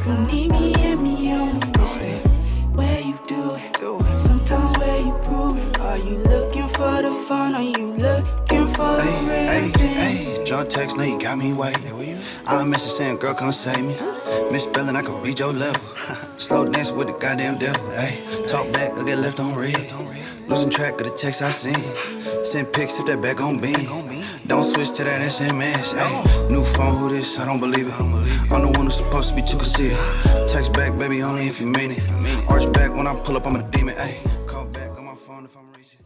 You need me and me only. It's the way you do it. Sometimes where you prove it. Are you looking for the fun? Are you looking for the real thing? Hey, drunk text, now you got me waiting. I message saying, girl, come save me. Misspelling, I can read your level. Slow dance with the goddamn devil. Hey, talk back, I get left on red. Losing track of the text I send. Send pics if that back on beam. Don't switch to that SMS. Ay, new phone, who this? I don't believe it. I'm the one who's supposed to be too conceited. Text back, baby, only if you mean it. Arch back when I pull up, I'm a demon. Ay, call back on my phone if I'm reaching.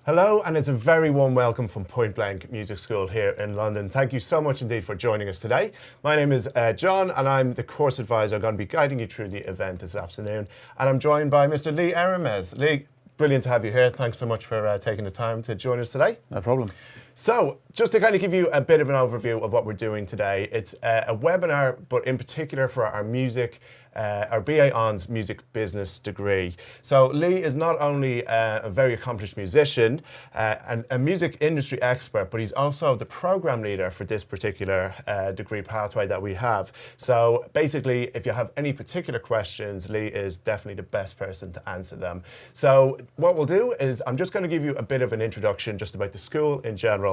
Hello, and it's a very warm welcome from Point Blank Music School here in London. Thank you so much indeed for joining us today. My name is John, and I'm the course advisor. I'm going to be guiding you through the event this afternoon. And I'm joined by Mr. Lee Arames. Lee, brilliant to have you here. Thanks so much for taking the time to join us today. No problem. So, just to kind of give you a bit of an overview of what we're doing today, it's a webinar, but in particular for our BA On's music business degree. So Lee is not only a very accomplished musician and a music industry expert, but he's also the program leader for this particular degree pathway that we have. So basically, if you have any particular questions, Lee is definitely the best person to answer them. So what we'll do is I'm just going to give you a bit of an introduction just about the school in general.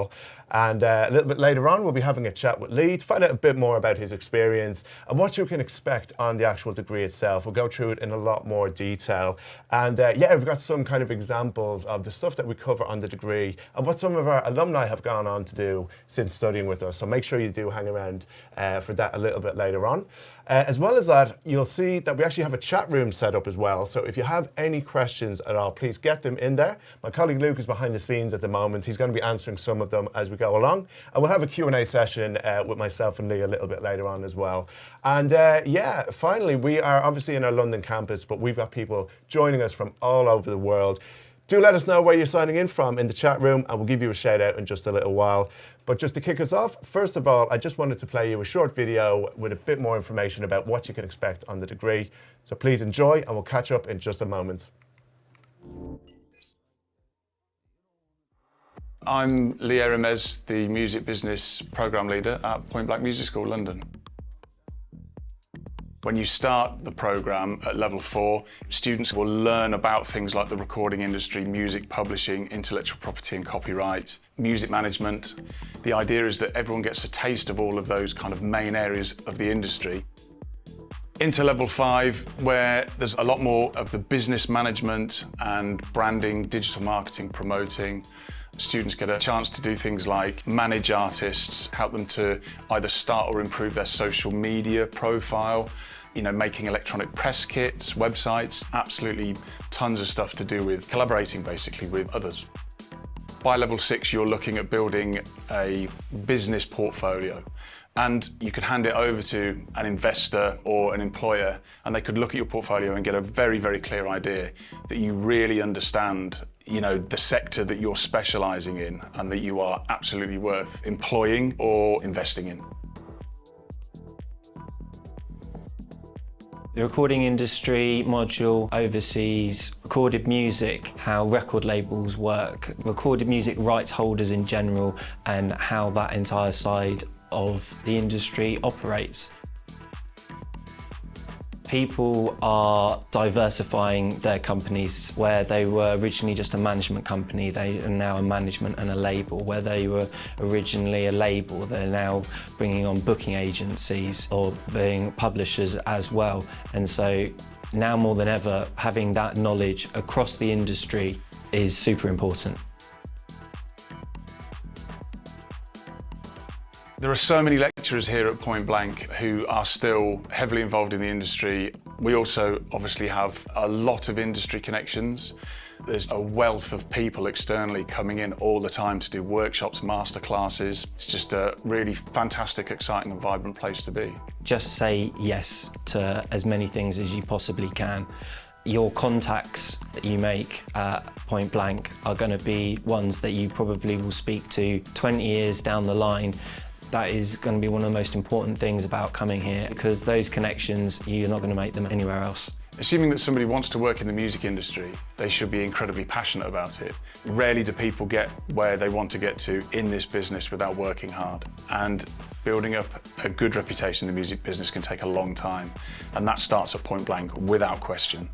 And a little bit later on, we'll be having a chat with Lee to find out a bit more about his experience and what you can expect on the actual degree itself. We'll go through it in a lot more detail. And yeah, we've got some kind of examples of the stuff that we cover on the degree and what some of our alumni have gone on to do since studying with us. So make sure you do hang around for that a little bit later on. As well as that, you'll see that we actually have a chat room set up as well. So if you have any questions at all, please get them in there. My colleague Luke is behind the scenes at the moment. He's going to be answering some of them as we go along. And we'll have a Q&A session with myself and Lee a little bit later on as well. And yeah, finally, we are obviously in our London campus, but we've got people joining us from all over the world. Do let us know where you're signing in from in the chat room, and we'll give you a shout out in just a little while. But just to kick us off, first of all, I just wanted to play you a short video with a bit more information about what you can expect on the degree. So please enjoy, and we'll catch up in just a moment. I'm Lee Arames, the music business program leader at Point Blank Music School, London. When you start the program at level 4, students will learn about things like the recording industry, music publishing, intellectual property and copyright, music management. The idea is that everyone gets a taste of all of those kind of main areas of the industry. Into level 5, where there's a lot more of the business management and branding, digital marketing, promoting. Students get a chance to do things like manage artists, help them to either start or improve their social media profile, making electronic press kits, websites, absolutely tons of stuff to do with collaborating basically with others. By level 6, you're looking at building a business portfolio. And you could hand it over to an investor or an employer, and they could look at your portfolio and get a very, very clear idea that you really understand, the sector that you're specializing in and that you are absolutely worth employing or investing in. The recording industry module oversees recorded music, how record labels work, recorded music rights holders in general, and how that entire side of the industry operates. People are diversifying their companies. Where they were originally just a management company, they are now a management and a label. Where they were originally a label, they're now bringing on booking agencies or being publishers as well. And so now more than ever, having that knowledge across the industry is super important. There are so many lecturers here at Point Blank who are still heavily involved in the industry. We also obviously have a lot of industry connections. There's a wealth of people externally coming in all the time to do workshops, masterclasses. It's just a really fantastic, exciting and vibrant place to be. Just say yes to as many things as you possibly can. Your contacts that you make at Point Blank are going to be ones that you probably will speak to 20 years down the line. That is going to be one of the most important things about coming here, because those connections, you're not going to make them anywhere else. Assuming that somebody wants to work in the music industry, they should be incredibly passionate about it. Rarely do people get where they want to get to in this business without working hard. And building up a good reputation in the music business can take a long time. And that starts at point blank, without question.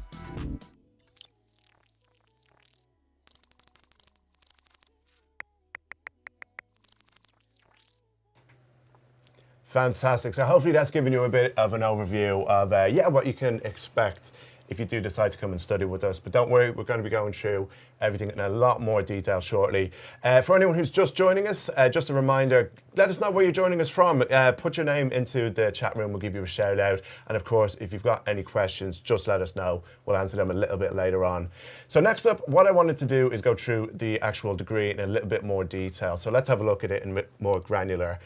Fantastic. So hopefully that's given you a bit of an overview of what you can expect if you do decide to come and study with us. But don't worry, we're going to be going through everything in a lot more detail shortly. For anyone who's just joining us, just a reminder, let us know where you're joining us from. Put your name into the chat room, we'll give you a shout out. And of course, if you've got any questions, just let us know. We'll answer them a little bit later on. So next up, what I wanted to do is go through the actual degree in a little bit more detail. So let's have a look at it in a more granular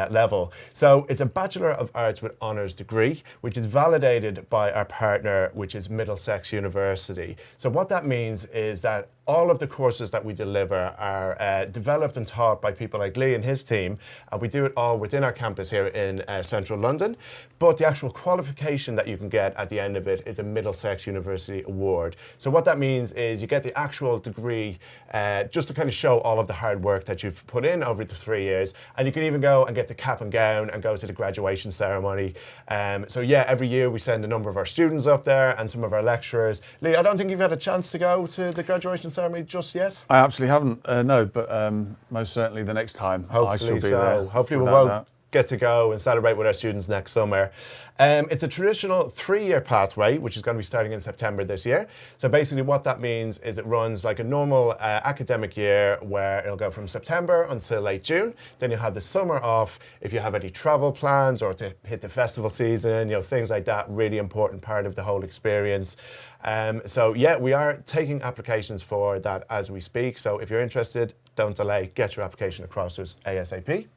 level. So it's a Bachelor of Arts with Honours degree, which is validated by our partner, which is Middlesex University. So what that means is that all of the courses that we deliver are developed and taught by people like Lee and his team, and we do it all within our campus here in central London. But the actual qualification that you can get at the end of it is a Middlesex University award. So what that means is you get the actual degree just to kind of show all of the hard work that you've put in over the 3 years, and you can even go and get the cap and gown and go to the graduation ceremony. So yeah, every year we send a number of our students up there and some of our lecturers. Lee, I don't think you've had a chance to go to the graduation ceremony just yet? I absolutely haven't, no, but most certainly the next time I shall be there. Hopefully we without won't doubt. get to go and celebrate with our students next summer. It's a traditional 3-year pathway, which is going to be starting in September this year. So basically what that means is it runs like a normal academic year where it'll go from September until late June. Then you'll have the summer off if you have any travel plans or to hit the festival season, things like that, really important part of the whole experience. So yeah, we are taking applications for that as we speak. So if you're interested, don't delay, get your application across to us ASAP.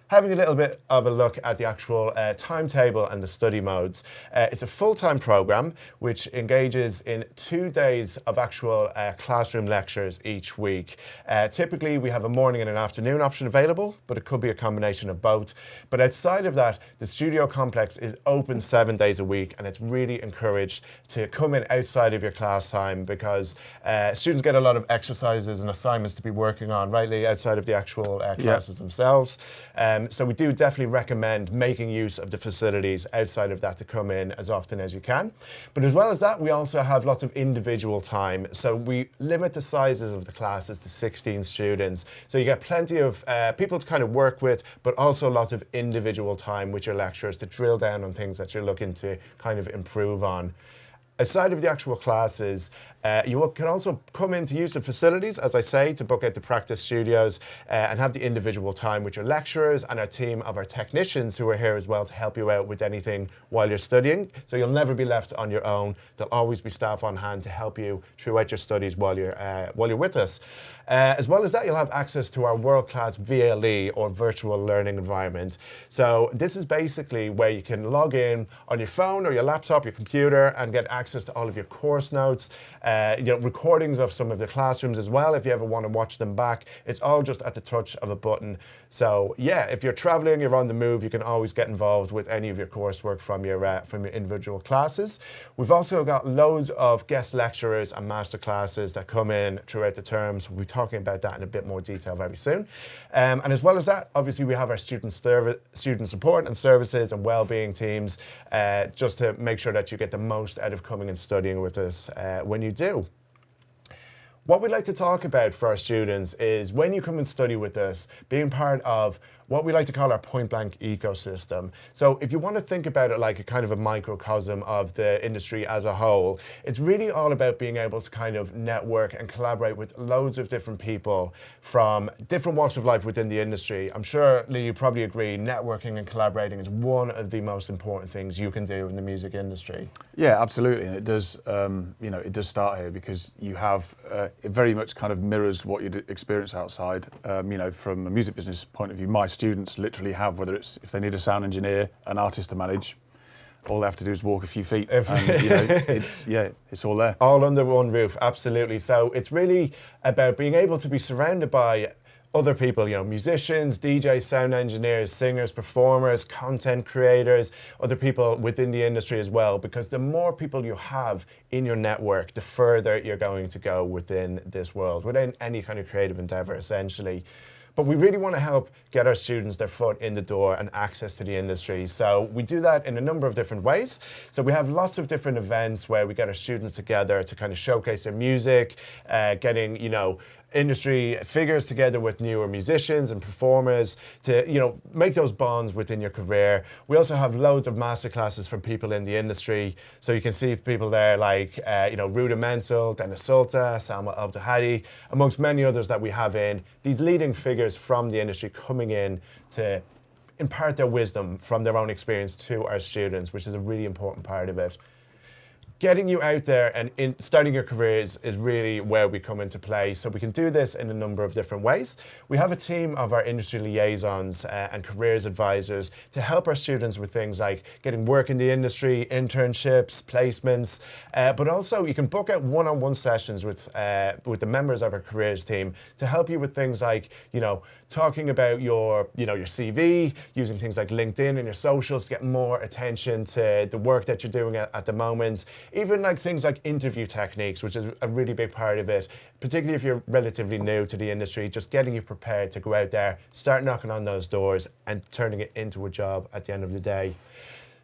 Having a little bit of a look at the actual timetable and the study modes. It's a full-time program which engages in 2 days of actual classroom lectures each week. Typically we have a morning and an afternoon option available, but it could be a combination of both. But outside of that, the studio complex is open 7 days a week, and it's really encouraged to come in outside of your class time because students get a lot of exercises and assignments to be working on, rightly outside of the actual classes themselves. So we do definitely recommend making use of the facilities outside of that to come in as often as you can. But as well as that, we also have lots of individual time. So we limit the sizes of the classes to 16 students. So you get plenty of people to kind of work with, but also lots of individual time with your lecturers to drill down on things that you're looking to kind of improve on. Outside of the actual classes, you can also come in to use the facilities, as I say, to book out the practice studios and have the individual time with your lecturers and our team of our technicians who are here as well to help you out with anything while you're studying. So you'll never be left on your own. There'll always be staff on hand to help you throughout your studies while you're with us. As well as that, you'll have access to our world-class VLE or virtual learning environment. So this is basically where you can log in on your phone or your laptop, your computer, and get access to all of your course notes, recordings of some of the classrooms as well if you ever want to watch them back. It's all just at the touch of a button. So yeah, if you're traveling, you're on the move, you can always get involved with any of your coursework from your individual classes. We've also got loads of guest lecturers and master classes that come in throughout the terms. We'll be talking about that in a bit more detail very soon. And as well as that, obviously we have our student support and services and wellbeing teams just to make sure that you get the most out of coming and studying with us when you do. What we'd like to talk about for our students is when you come and study with us, being part of what we like to call our point blank ecosystem. So if you want to think about it like a kind of a microcosm of the industry as a whole, it's really all about being able to kind of network and collaborate with loads of different people from different walks of life within the industry. I'm sure, Lee, you probably agree, networking and collaborating is one of the most important things you can do in the music industry. Yeah, absolutely, and it does, it does start here because you have, it very much kind of mirrors what you'd experience outside. From a music business point of view, my students literally have, whether it's if they need a sound engineer, an artist to manage, all they have to do is walk a few feet, and it's all there. All under one roof, absolutely. So it's really about being able to be surrounded by other people, you know, musicians, DJs, sound engineers, singers, performers, content creators, other people within the industry as well, because the more people you have in your network, the further you're going to go within this world, within any kind of creative endeavor, essentially. But we really want to help get our students their foot in the door and access to the industry. So we do that in a number of different ways. So we have lots of different events where we get our students together to kind of showcase their music, getting, you know, industry figures together with newer musicians and performers to, you know, make those bonds within your career. We also have loads of masterclasses from people in the industry. So you can see people there like, you know, Rudimental, Dennis Sulta, Salma Abdulhadi, amongst many others that we have in. These leading figures from the industry coming in to impart their wisdom from their own experience to our students, which is a really important part of it. Getting you out there and starting your careers is really where we come into play. So we can do this in a number of different ways. We have a team of our industry liaisons and careers advisors to help our students with things like getting work in the industry, internships, placements, but also you can book out one-on-one sessions with the members of our careers team to help you with things like, you know, talking about your CV, using things like LinkedIn and your socials to get more attention to the work that you're doing at the moment. Even like things like interview techniques, which is a really big part of it, particularly if you're relatively new to the industry, just getting you prepared to go out there, start knocking on those doors and turning it into a job at the end of the day.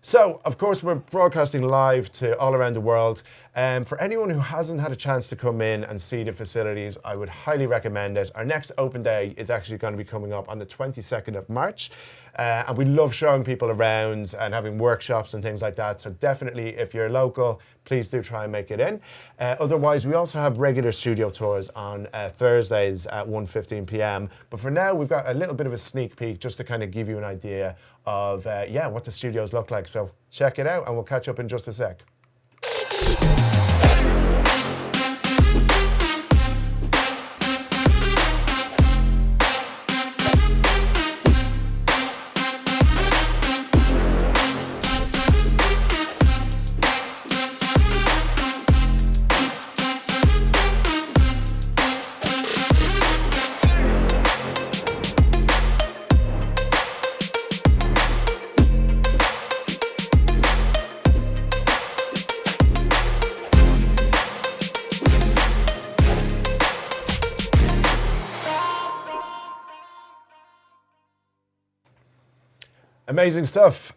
So, of course, we're broadcasting live to all around the world. For anyone who hasn't had a chance to come in and see the facilities, I would highly recommend it. Our next open day is actually going to be coming up on the 22nd of March. And we love showing people around and having workshops and things like that. So definitely, if you're local, please do try and make it in. Otherwise, we also have regular studio tours on Thursdays at 1:15 p.m. But for now, we've got a little bit of a sneak peek just to kind of give you an idea of, what the studios look like. So check it out and we'll catch up in just a sec. Amazing stuff.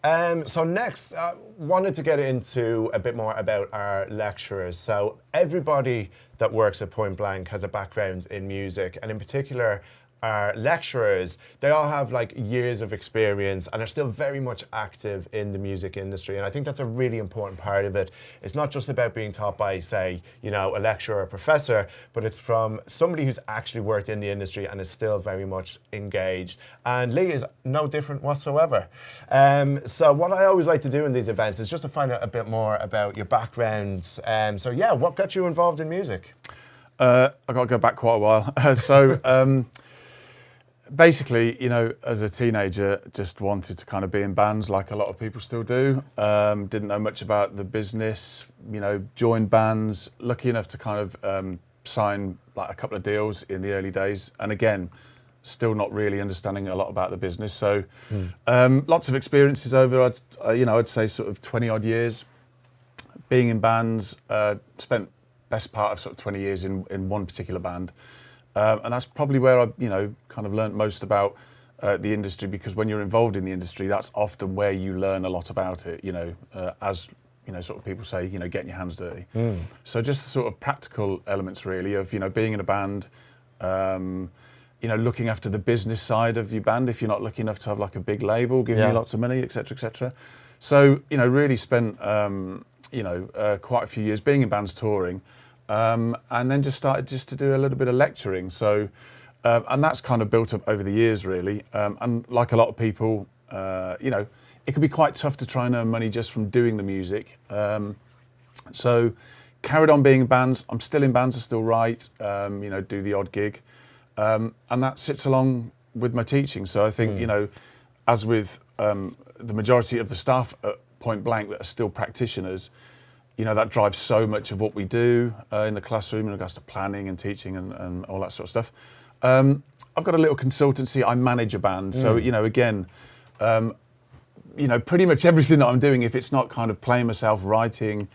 So next, wanted to get into a bit more about our lecturers. So everybody that works at Point Blank has a background in music, and in particular, our lecturers, they all have like years of experience and are still very much active in the music industry. And I think that's a really important part of it. It's not just about being taught by, say, you know, a lecturer or a professor, but it's from somebody who's actually worked in the industry and is still very much engaged. And Lee is no different whatsoever. So what I always like to do in these events is just to find out a bit more about your background. So yeah, what got you involved in music? I got to go back quite a while. Basically, you know, as a teenager, just wanted to kind of be in bands like a lot of people still do. Didn't know much about the business, you know, joined bands, lucky enough to kind of sign like a couple of deals in the early days. And again, still not really understanding a lot about the business. So lots of experiences over, I'd say sort of 20 odd years being in bands, spent best part of sort of 20 years in one particular band. And that's probably where I, kind of learnt most about the industry, because when you're involved in the industry, that's often where you learn a lot about it, as, sort of people say, getting your hands dirty. So just the sort of practical elements really of, being in a band, looking after the business side of your band if you're not lucky enough to have like a big label giving you lots of money, etc., etc. So, really spent, quite a few years being in bands touring. And then just started to do a little bit of lecturing. So, and that's kind of built up over the years, really. And like a lot of people, it can be quite tough to try and earn money just from doing the music. So carried on being in bands. I'm still in bands, I still write, do the odd gig. And that sits along with my teaching. So I think, as with the majority of the staff at Point Blank that are still practitioners, that drives so much of what we do in the classroom in regards to planning and teaching and all that sort of stuff. I've got a little consultancy. I manage a band, so again, pretty much everything that I'm doing, if it's not kind of playing myself, writing,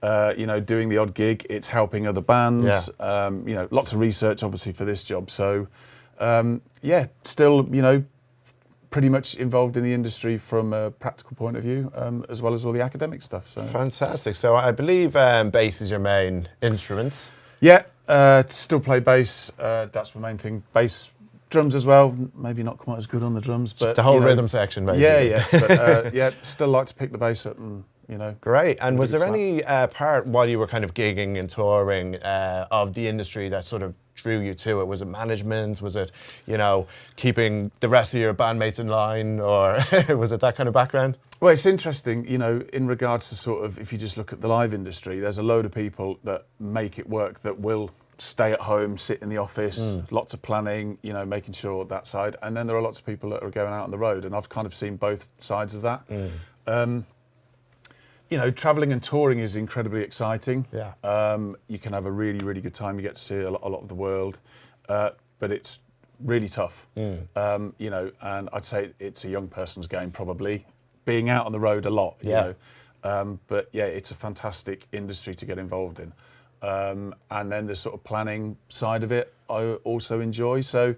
doing the odd gig, it's helping other bands. Lots of research, obviously, for this job. So, still, pretty much involved in the industry from a practical point of view, as well as all the academic stuff. So fantastic. So I believe bass is your main instrument. Yeah, still play bass. That's my main thing. Bass, drums as well. Maybe not quite as good on the drums, but the whole rhythm section, basically. But, still like to pick the bass up and. Great. And was there any part while you were kind of gigging and touring of the industry that sort of drew you to it? Was it management? Was it, keeping the rest of your bandmates in line? Or was it that kind of background? Well, it's interesting, in regards to sort of, if you just look at the live industry, there's a load of people that make it work that will stay at home, sit in the office, lots of planning, making sure that side. And then there are lots of people that are going out on the road. And I've kind of seen both sides of that. Traveling and touring is incredibly exciting. Yeah. You can have a really, really good time. You get to see a lot of the world, but it's really tough. And I'd say it's a young person's game, probably, being out on the road a lot. But it's a fantastic industry to get involved in. And then the sort of planning side of it, I also enjoy. So.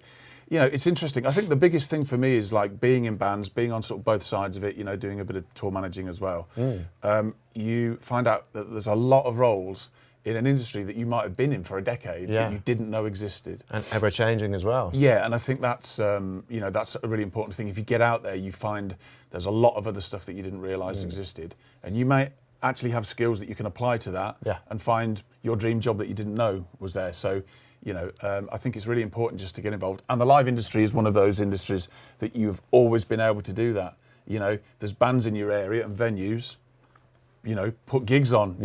It's interesting. I think the biggest thing for me is like being in bands, being on sort of both sides of it, doing a bit of tour managing as well. You find out that there's a lot of roles in an industry that you might have been in for a decade that you didn't know existed. And ever changing as well. Yeah, and I think that's, that's a really important thing. If you get out there, you find there's a lot of other stuff that you didn't realise existed. And you might actually have skills that you can apply to that and find your dream job that you didn't know was there. So, I think it's really important just to get involved. And the live industry is one of those industries that you've always been able to do that. There's bands in your area and venues, put gigs on.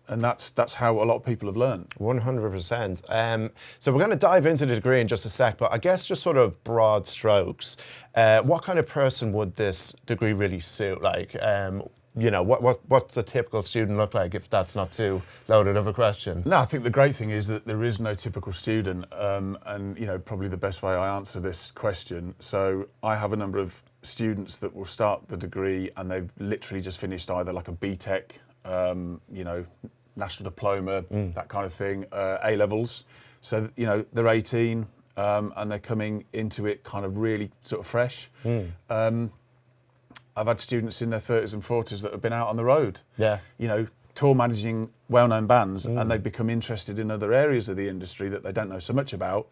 And that's how a lot of people have learned. 100%. So we're going to dive into the degree in just a sec, but I guess just sort of broad strokes. What kind of person would this degree really suit? Like, what's a typical student look like, if that's not too loaded of a question? No, I think the great thing is that there is no typical student, and probably the best way I answer this question. So I have a number of students that will start the degree and they've literally just finished either like a BTEC, national diploma, that kind of thing, A levels. So they're 18 and they're coming into it kind of really sort of fresh. I've had students in their 30s and 40s that have been out on the road, tour managing well-known bands, and they've become interested in other areas of the industry that they don't know so much about.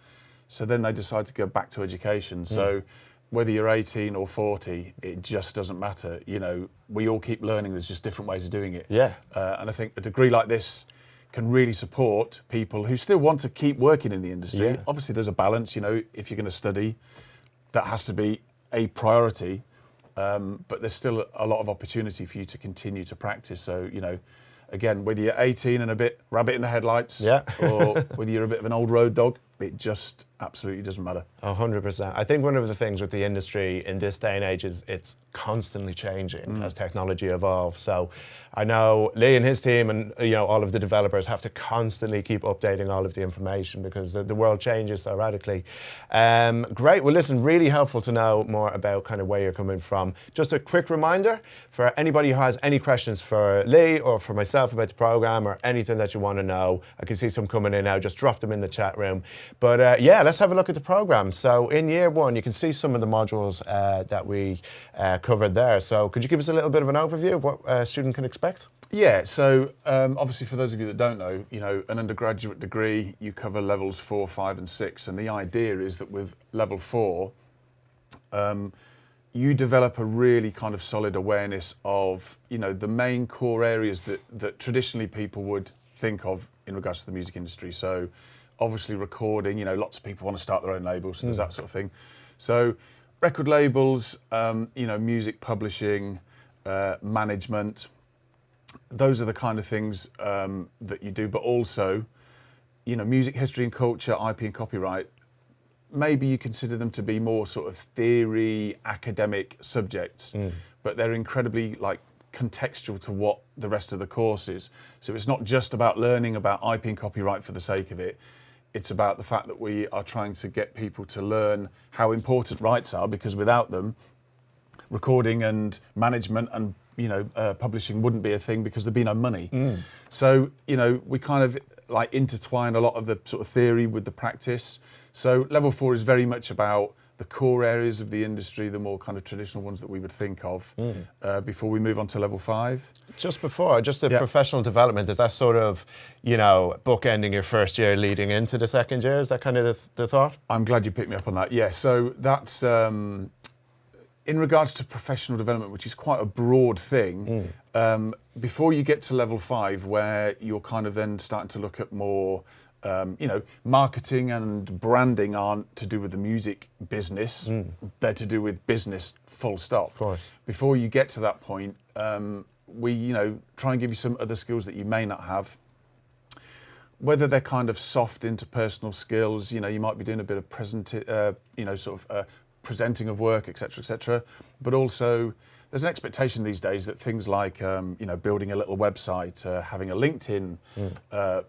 So then they decide to go back to education. So whether you're 18 or 40, it just doesn't matter. We all keep learning. There's just different ways of doing it. And I think a degree like this can really support people who still want to keep working in the industry. Obviously, there's a balance. If you're going to study, that has to be a priority. But there's still a lot of opportunity for you to continue to practice. So, again, whether you're 18 and a bit rabbit in the headlights, or whether you're a bit of an old road dog, it just absolutely doesn't matter. 100%. I think one of the things with the industry in this day and age is it's constantly changing as technology evolves. So I know Lee and his team and all of the developers have to constantly keep updating all of the information because the world changes so radically. Great. Well, listen, really helpful to know more about kind of where you're coming from. Just a quick reminder for anybody who has any questions for Lee or for myself about the program or anything that you want to know. I can see some coming in now. Just drop them in the chat room. But let's have a look at the program. So in year one, you can see some of the modules that we covered there. So could you give us a little bit of an overview of what a student can expect? Yeah, so obviously for those of you that don't know, an undergraduate degree, you cover levels 4, 5 and 6. And the idea is that with level 4, you develop a really kind of solid awareness of, the main core areas that traditionally people would think of in regards to the music industry. So obviously recording, lots of people want to start their own labels, so there's that sort of thing. So record labels, music publishing, management, those are the kind of things that you do, but also, music history and culture, IP and copyright, maybe you consider them to be more sort of theory, academic subjects, but they're incredibly contextual to what the rest of the course is. So it's not just about learning about IP and copyright for the sake of it. It's about the fact that we are trying to get people to learn how important rights are, because without them, recording and management and publishing wouldn't be a thing, because there'd be no money. So we kind of like intertwine a lot of the sort of theory with the practice. So level 4 is very much about the core areas of the industry, the more kind of traditional ones that we would think of, before we move on to level 5. Just the professional development, is that sort of, bookending your first year leading into the second year? Is that kind of the thought? I'm glad you picked me up on that. Yeah, so that's in regards to professional development, which is quite a broad thing. Before you get to level 5, where you're kind of then starting to look at more marketing and branding aren't to do with the music business, they're to do with business, full stop. Of course. Before you get to that point, we try and give you some other skills that you may not have, whether they're kind of soft interpersonal skills. You might be doing a bit of presenting of work, etc., but also there's an expectation these days that things like building a little website, having a LinkedIn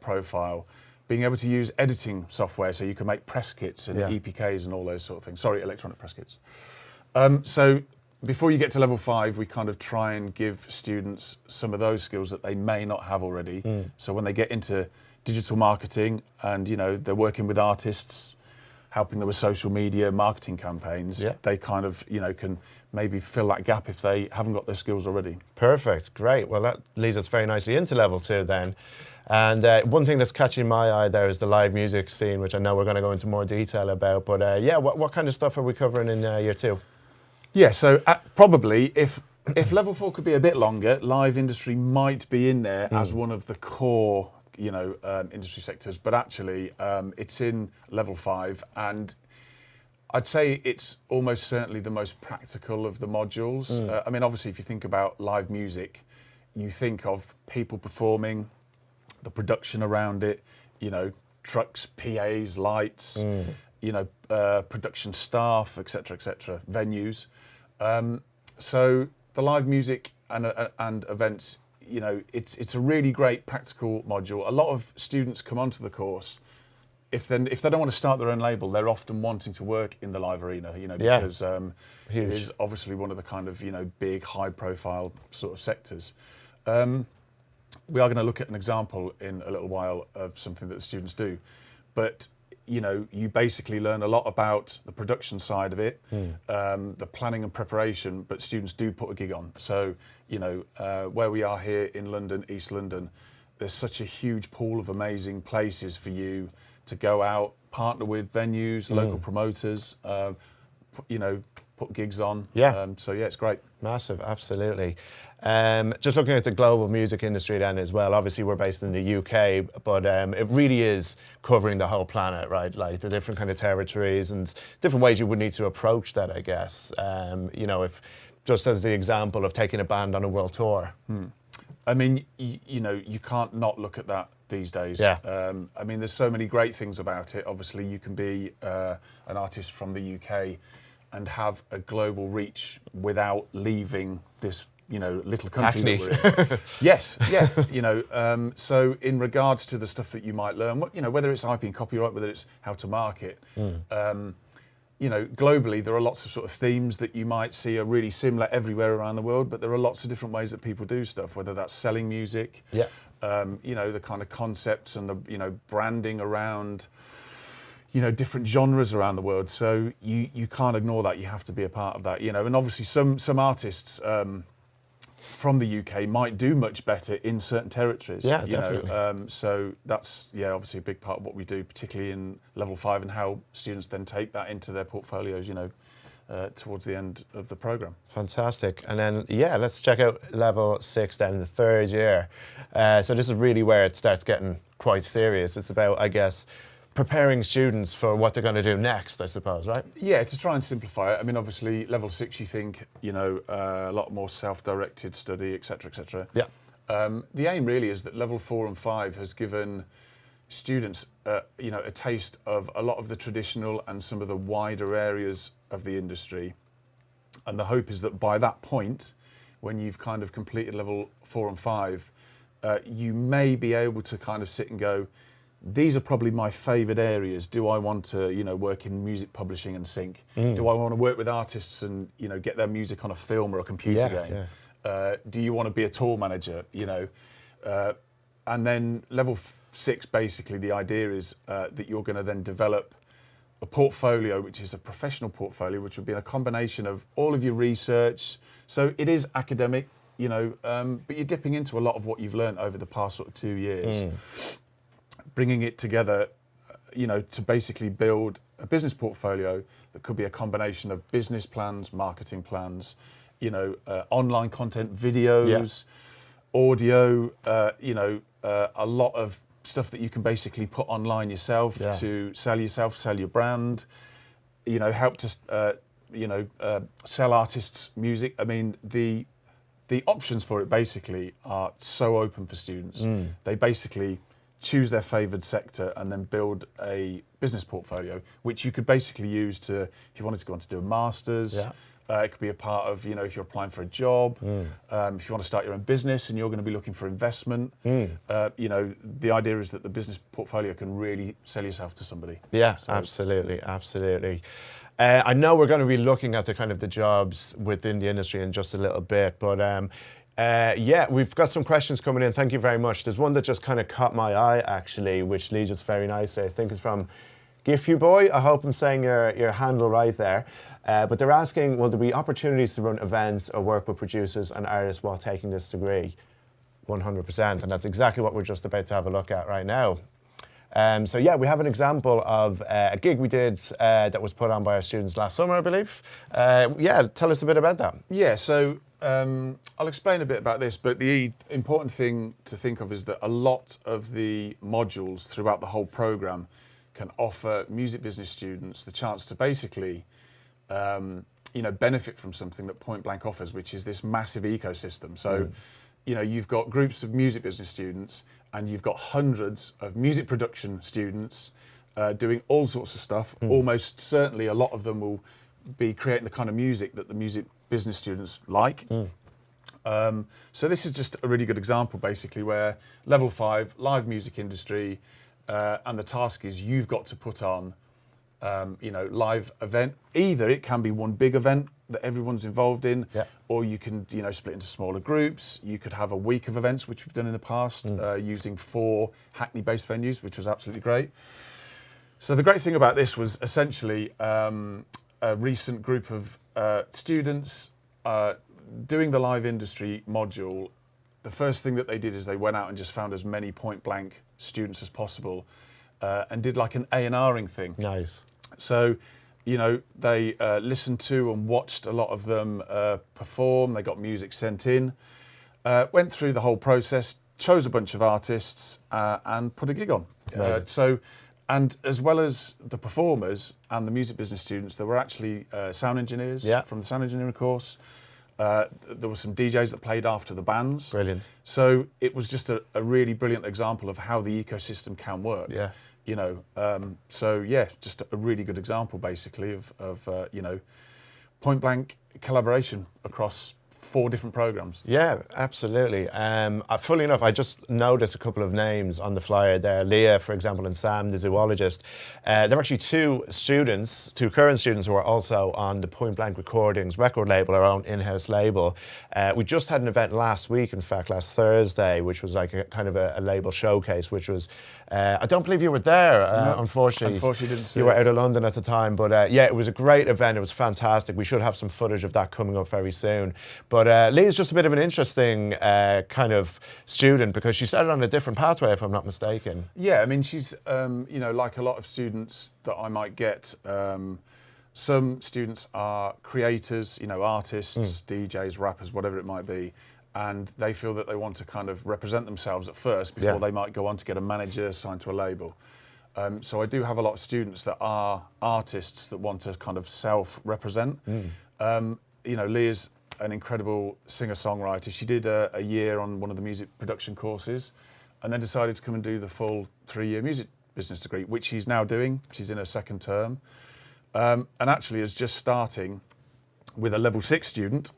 profile, being able to use editing software so you can make press kits and EPKs and all those sort of things. Sorry, electronic press kits. So before you get to level 5, we kind of try and give students some of those skills that they may not have already. So when they get into digital marketing and they're working with artists, helping them with social media marketing campaigns, they kind of can maybe fill that gap if they haven't got their skills already. Perfect, great. Well, that leads us very nicely into level 2 then. And one thing that's catching my eye there is the live music scene, which I know we're going to go into more detail about. But what kind of stuff are we covering in year 2? Yeah, so probably if level 4 could be a bit longer, live industry might be in there as one of the core industry sectors, but actually it's in level 5, and I'd say it's almost certainly the most practical of the modules. I mean, obviously, if you think about live music, you think of people performing, the production around it, trucks, PAs, lights, production staff, etc., venues. So the live music and events, it's a really great practical module. A lot of students come onto the course. If they don't want to start their own label, they're often wanting to work in the live arena, because it is obviously one of the kind of big, high-profile sort of sectors. We are going to look at an example in a little while of something that the students do, but you basically learn a lot about the production side of it, the planning and preparation, but students do put a gig on. So, where we are here in London, East London, there's such a huge pool of amazing places for you to go out, partner with venues, local promoters, put gigs on. So it's great. Massive, absolutely. Just looking at the global music industry then as well, obviously we're based in the UK, but it really is covering the whole planet, right? Like the different kind of territories and different ways you would need to approach that, I guess. If just as the example of taking a band on a world tour. I mean, you can't not look at that these days. I mean, there's so many great things about it. Obviously, you can be an artist from the UK and have a global reach without leaving this, little country that we're in. Yes, yeah. So in regards to the stuff that you might learn, whether it's IP and copyright, whether it's how to market, globally there are lots of sort of themes that you might see are really similar everywhere around the world, but there are lots of different ways that people do stuff, whether that's selling music, the kind of concepts and the, branding around, different genres around the world. So you can't ignore that. You have to be a part of that, and obviously some artists from the UK might do much better in certain territories. Yeah, definitely. So that's, obviously a big part of what we do, particularly in level 5, and how students then take that into their portfolios, towards the end of the programme. Fantastic. And then, let's check out level 6 then, the third year. So this is really where it starts getting quite serious. It's about, I guess, preparing students for what they're going to do next, I suppose, right? Yeah, to try and simplify it. I mean, obviously, level 6, you think, a lot more self-directed study, etc. Yeah. The aim really is that level 4 and 5 has given students, a taste of a lot of the traditional and some of the wider areas of the industry. And the hope is that by that point, when you've kind of completed level 4 and 5, you may be able to kind of sit and go, these are probably my favoured areas. Do I want to, work in music publishing and sync? Do I want to work with artists and, get their music on a film or a computer game? Yeah. Do you want to be a tour manager? And then level 6, basically, the idea is that you're going to then develop a portfolio, which is a professional portfolio, which would be a combination of all of your research. So it is academic, but you're dipping into a lot of what you've learned over the past sort of 2 years, bringing it together, to basically build a business portfolio that could be a combination of business plans, marketing plans, online content, videos, audio, a lot of stuff that you can basically put online yourself to sell your brand, help to, sell artists' music. I mean, the options for it basically are so open for students. They basically choose their favoured sector and then build a business portfolio, which you could basically use to, if you wanted to go on to do a master's. It could be a part of, if you're applying for a job, if you want to start your own business and you're going to be looking for investment, the idea is that the business portfolio can really sell yourself to somebody. Yeah, so. Absolutely. I know we're going to be looking at the jobs within the industry in just a little bit, but we've got some questions coming in. Thank you very much. There's one that just kind of caught my eye, actually, which leads us very nicely. I think it's from Giffy Boy. I hope I'm saying your handle right there. But they're asking, will there be opportunities to run events or work with producers and artists while taking this degree? 100%, and that's exactly what we're just about to have a look at right now. We have an example of a gig we did that was put on by our students last summer, I believe. Tell us a bit about that. Yeah, so I'll explain a bit about this, but the important thing to think of is that a lot of the modules throughout the whole programme can offer music business students the chance to basically benefit from something that Point Blank offers, which is this massive ecosystem. So, you've got groups of music business students and you've got hundreds of music production students doing all sorts of stuff. Almost certainly a lot of them will be creating the kind of music that the music business students like. So this is just a really good example, basically, where level 5, live music industry, and the task is you've got to put on live event. Either it can be one big event that everyone's involved in, or you can, split into smaller groups. You could have a week of events, which we've done in the past, using 4 Hackney-based venues, which was absolutely great. So the great thing about this was essentially a recent group of students doing the live industry module. The first thing that they did is they went out and just found as many Point Blank students as possible and did like an A&Ring thing. Nice. So, they listened to and watched a lot of them perform. They got music sent in, went through the whole process, chose a bunch of artists and put a gig on. And as well as the performers and the music business students, there were actually sound engineers from the sound engineering course. There were some DJs that played after the bands. Brilliant. So it was just a really brilliant example of how the ecosystem can work. Yeah. Just a really good example, basically, of Point Blank collaboration across 4 different programs. Yeah, absolutely. Funnily enough, I just noticed a couple of names on the flyer there. Leah, for example, and Sam, the zoologist. There are actually 2 current students who are also on the Point Blank Recordings record label, our own in-house label. We just had an event last week, in fact, last Thursday, which was like a kind of a label showcase, which was, I don't believe you were there, unfortunately. Unfortunately, didn't see You were out of London at the time, but it was a great event. It was fantastic. We should have some footage of that coming up very soon. But Leah's just a bit of an interesting kind of student because she started on a different pathway, if I'm not mistaken. Yeah, I mean, she's, like a lot of students that I might get, some students are creators, artists, DJs, rappers, whatever it might be, and they feel that they want to kind of represent themselves at first before they might go on to get a manager, signed to a label. So I do have a lot of students that are artists that want to kind of self-represent. Leah's an incredible singer-songwriter. She did a year on one of the music production courses and then decided to come and do the full 3-year music business degree, which she's now doing. She's in her 2nd term. And actually is just starting with a level 6 student,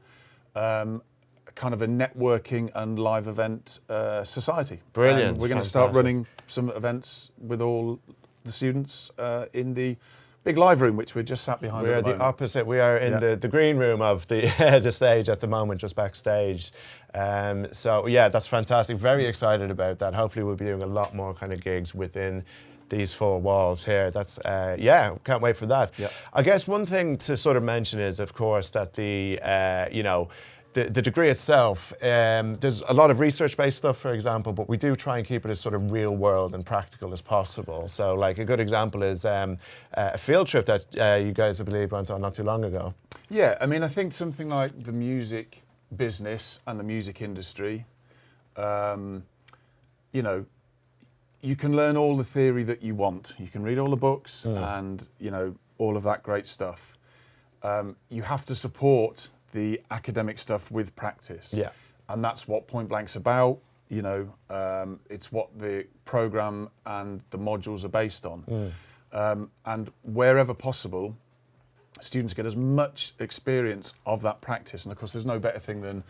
kind of a networking and live event society. Brilliant. And we're going to start Fantastic. running some events with all the students in the big live room, which we're just sat behind. We at are the moment. opposite. We are in the green room of the the stage at the moment, just backstage. So yeah, that's fantastic. Very excited about that. Hopefully we'll be doing a lot more kind of gigs within these four walls here. That's yeah, can't wait for that. Yeah. I guess one thing to sort of mention is, of course, that the you know, the degree itself, there's a lot of research-based stuff, for example, but we do try and keep it as sort of real world and practical as possible. So like a good example is a field trip that you guys, I believe, went on not too long ago. Yeah, I mean, I think something like the music business and the music industry, you know, you can learn all the theory that you want. You can read all the books and, you know, all of that great stuff. You have to support the academic stuff with practice. Yeah. And that's what Point Blank's about. You know, it's what the program and the modules are based on. And wherever possible, students get as much experience of that practice. And of course, there's no better thing than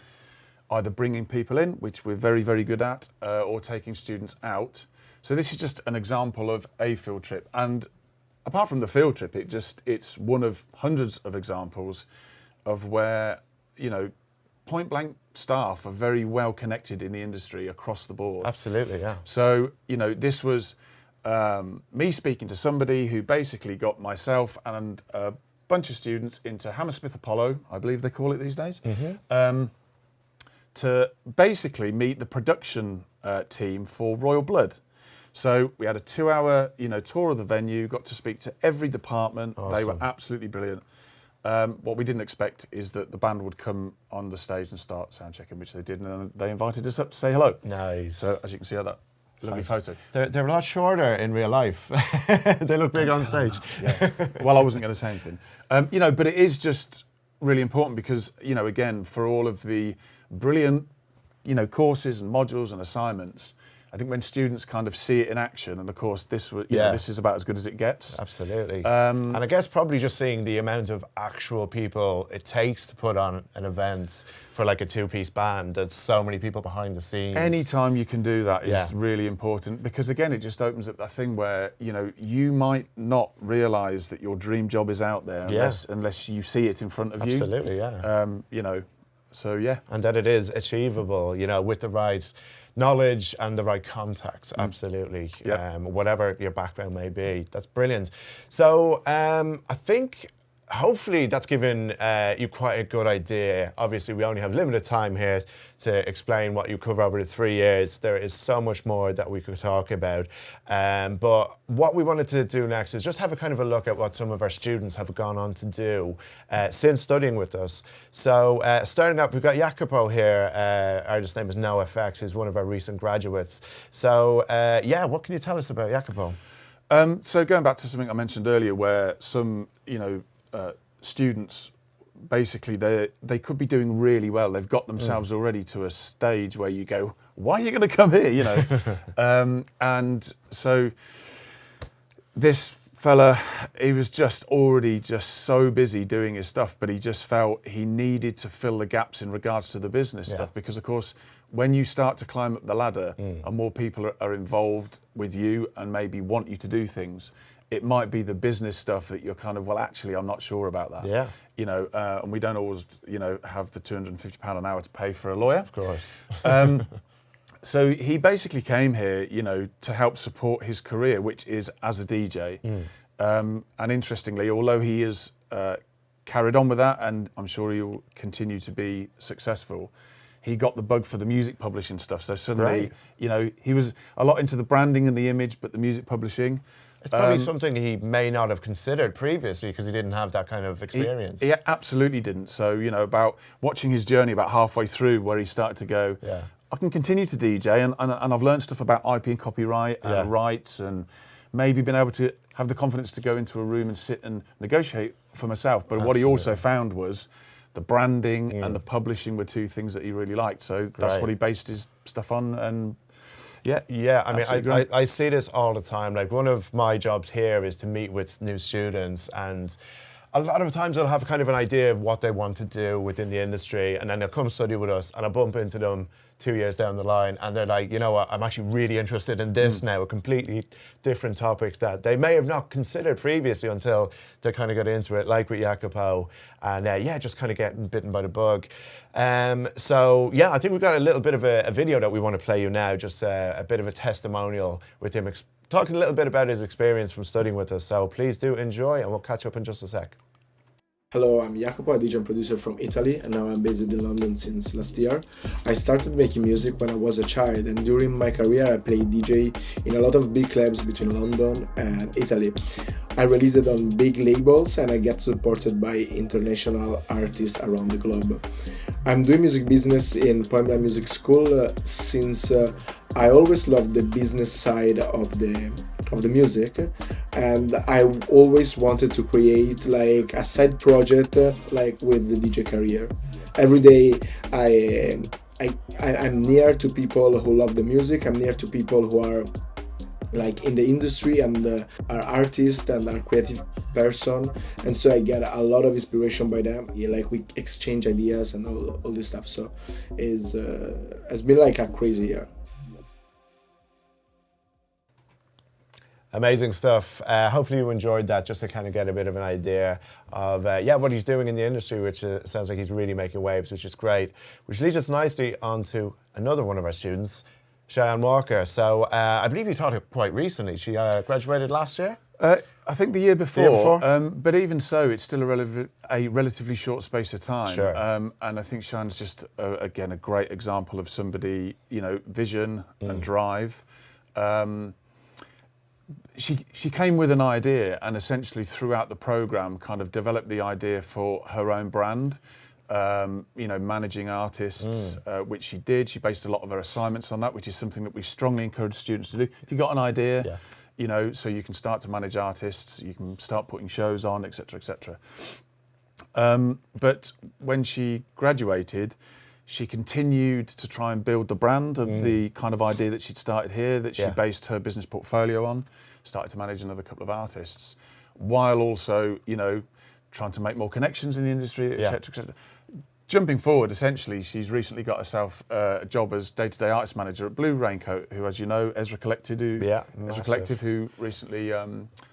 either bringing people in, which we're very, very good at, or taking students out. So this is just an example of a field trip. And apart from the field trip, it's one of hundreds of examples of where, you know, Point Blank staff are very well connected in the industry across the board. Absolutely, yeah. So, you know, this was me speaking to somebody who basically got myself and a bunch of students into Hammersmith Apollo, I believe they call it these days, to basically meet the production team for Royal Blood. So we had a 2-hour, you know, tour of the venue, got to speak to every department. Awesome. They were absolutely brilliant. What we didn't expect is that the band would come on the stage and start sound checking, which they did, and they invited us up to say hello. Nice. So as you can see, that lovely photo. They're a lot shorter in real life. They look big on stage. Yeah. Well, I wasn't going to say anything. You know, but it is just really important because, you know, again, for all of the brilliant, you know, courses and modules and assignments, I think when students kind of see it in action, and of course this was, you know, this is about as good as it gets. Absolutely. And I guess probably just seeing the amount of actual people it takes to put on an event for like a 2-piece band. There's so many people behind the scenes. Anytime you can do that is really important, because again, it just opens up that thing where, you know, you might not realise that your dream job is out there unless you see it in front of you. Absolutely, yeah. You know, so yeah. And that it is achievable, you know, with the right knowledge and the right contacts, absolutely. Yep. Whatever your background may be. That's brilliant. So I think hopefully that's given you quite a good idea. Obviously, we only have limited time here to explain what you cover over the 3 years. There is so much more that we could talk about. But what we wanted to do next is just have a kind of a look at what some of our students have gone on to do since studying with us. So starting up, we've got Jacopo here. Artist name is NoFX, who's one of our recent graduates. So yeah, what can you tell us about Jacopo? So going back to something I mentioned earlier, where some, you know, students basically they could be doing really well. They've got themselves already to a stage where you go, why are you going to come here? You know, and so this fella, he was just already just so busy doing his stuff, but he just felt he needed to fill the gaps in regards to the business stuff, because of course when you start to climb up the ladder and more people are involved with you and maybe want you to do things, it might be the business stuff that you're kind of, well, actually, I'm not sure about that. Yeah. You know, and we don't always, you know, have the £250 an hour to pay for a lawyer. Of course. So he basically came here, you know, to help support his career, which is as a DJ. And interestingly, although he has carried on with that, and I'm sure he'll continue to be successful, he got the bug for the music publishing stuff. So suddenly, you know, he was a lot into the branding and the image, but the music publishing. It's probably something he may not have considered previously because he didn't have that kind of experience. He absolutely didn't. So, you know, about watching his journey about halfway through where he started to go, I can continue to DJ and I've learned stuff about IP and copyright and rights, and maybe been able to have the confidence to go into a room and sit and negotiate for myself. But what he also found was the branding and the publishing were two things that he really liked. So that's what he based his stuff on. And yeah. I mean, I see this all the time. Like, one of my jobs here is to meet with new students, and a lot of times they'll have kind of an idea of what they want to do within the industry, and then they'll come study with us, and I bump into them 2 years down the line, and they're like, you know what, I'm actually really interested in this now, a completely different topics that they may have not considered previously until they kind of got into it, like with Jacopo, and just kind of getting bitten by the bug. So yeah, I think we've got a little bit of a video that we want to play you now, just a bit of a testimonial with him talking a little bit about his experience from studying with us. So please do enjoy, and we'll catch up in just a sec. Hello, I'm Jacopo, a DJ and producer from Italy, and now I'm based in London since last year. I started making music when I was a child, and during my career I played DJ in a lot of big clubs between London and Italy. I released it on big labels, and I get supported by international artists around the globe. I'm doing music business in Point Blank Music School since I always loved the business side of the music, and I always wanted to create like a side project like with the DJ career. Every day I'm near to people who love the music. I'm near to people who are like in the industry and are artists and are creative person, and so I get a lot of inspiration by them. Like we exchange ideas and all this stuff. So it's been like a crazy year. Amazing stuff. Hopefully you enjoyed that, just to kind of get a bit of an idea of what he's doing in the industry, which sounds like he's really making waves, which is great. Which leads us nicely onto another one of our students, Cheyenne Walker. So I believe you taught her quite recently. She graduated last year? I think the year before. The year before? But even so, it's still a relatively short space of time. Sure. And I think Cheyenne's just, again, a great example of somebody, vision and drive. She came with an idea, and essentially throughout the program kind of developed the idea for her own brand, managing artists, which she did. She based a lot of her assignments on that, which is something that we strongly encourage students to do. If you've got an idea, so you can start to manage artists, you can start putting shows on, etc., etc. But when she graduated, she continued to try and build the brand of the kind of idea that she'd started here, that she based her business portfolio on, started to manage another couple of artists, while also, trying to make more connections in the industry, etc., etc. Jumping forward, essentially, she's recently got herself a job as day-to-day artist manager at Blue Raincoat, who, as you know, Ezra Collective, who recently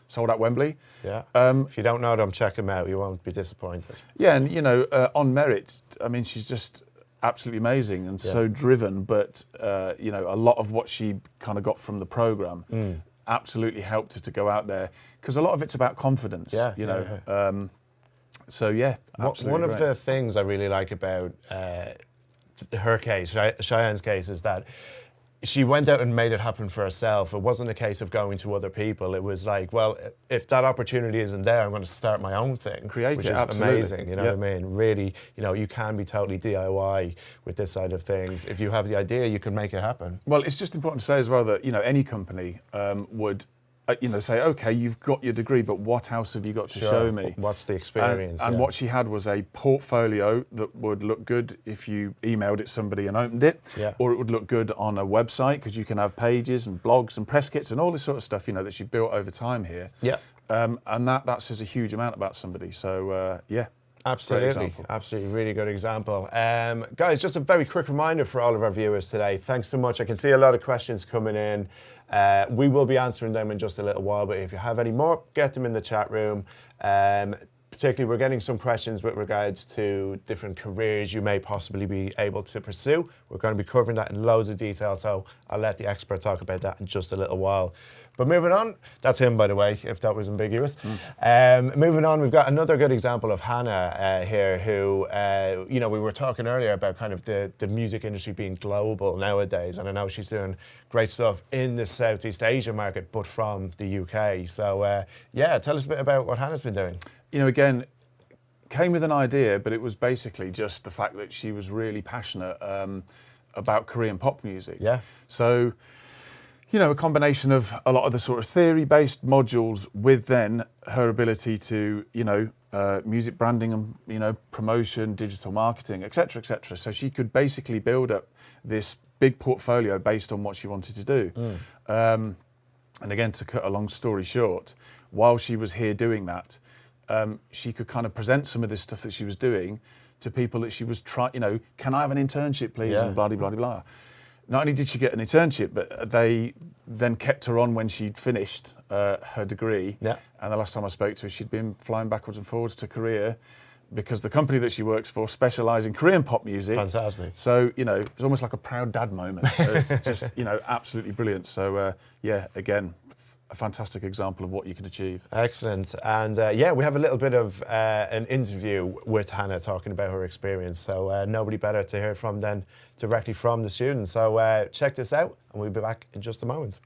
sold out Wembley. Yeah. If you don't know them, check them out. You won't be disappointed. Yeah, and on merit, I mean, she's just absolutely amazing and so driven. But a lot of what she kind of got from the program absolutely helped her to go out there, because a lot of it's about confidence. So yeah, absolutely one of great. the things I really like about her case, Cheyenne's case, is that she went out and made it happen for herself. It wasn't a case of going to other people. It was like, well, if that opportunity isn't there, I'm going to start my own thing. Create which it, is absolutely. amazing. You know what I mean? Really, you can be totally DIY with this side of things. If you have the idea, you can make it happen. Well, it's just important to say as well that any company would say, okay, you've got your degree, but what else have you got to show me? What's the experience? And what she had was a portfolio that would look good if you emailed it somebody and opened it, or it would look good on a website, because you can have pages and blogs and press kits and all this sort of stuff, that she built over time here. And that says a huge amount about somebody. So Absolutely, absolutely, really good example. Guys, just a very quick reminder for all of our viewers today. Thanks so much. I can see a lot of questions coming in. We will be answering them in just a little while, but if you have any more, get them in the chat room. Particularly, we're getting some questions with regards to different careers you may possibly be able to pursue. We're going to be covering that in loads of detail, so I'll let the expert talk about that in just a little while. But moving on, that's him, by the way, if that was ambiguous. Moving on, we've got another good example of Hannah here, who, we were talking earlier about kind of the music industry being global nowadays, and I know she's doing great stuff in the Southeast Asia market, but from the UK. So, tell us a bit about what Hannah's been doing. Again, came with an idea, but it was basically just the fact that she was really passionate about Korean pop music. So, a combination of a lot of the sort of theory-based modules with then her ability to, music branding and, promotion, digital marketing, etc., etc. So she could basically build up this big portfolio based on what she wanted to do. And again, to cut a long story short, while she was here doing that, she could kind of present some of this stuff that she was doing to people that she was trying, you know, can I have an internship, please? Yeah. And blah, blah, blah, blah. Not only did she get an internship, but they then kept her on when she'd finished her degree. Yeah. And the last time I spoke to her, she'd been flying backwards and forwards to Korea because the company that she works for specialise in Korean pop music. Fantastic. So, you know, it's almost like a proud dad moment. It's just, you know, absolutely brilliant. So, yeah, again, a fantastic example of what you can achieve. Excellent. And yeah, we have a little bit of an interview with Hannah talking about her experience. So nobody better to hear from than directly from the students. So check this out and we'll be back in just a moment.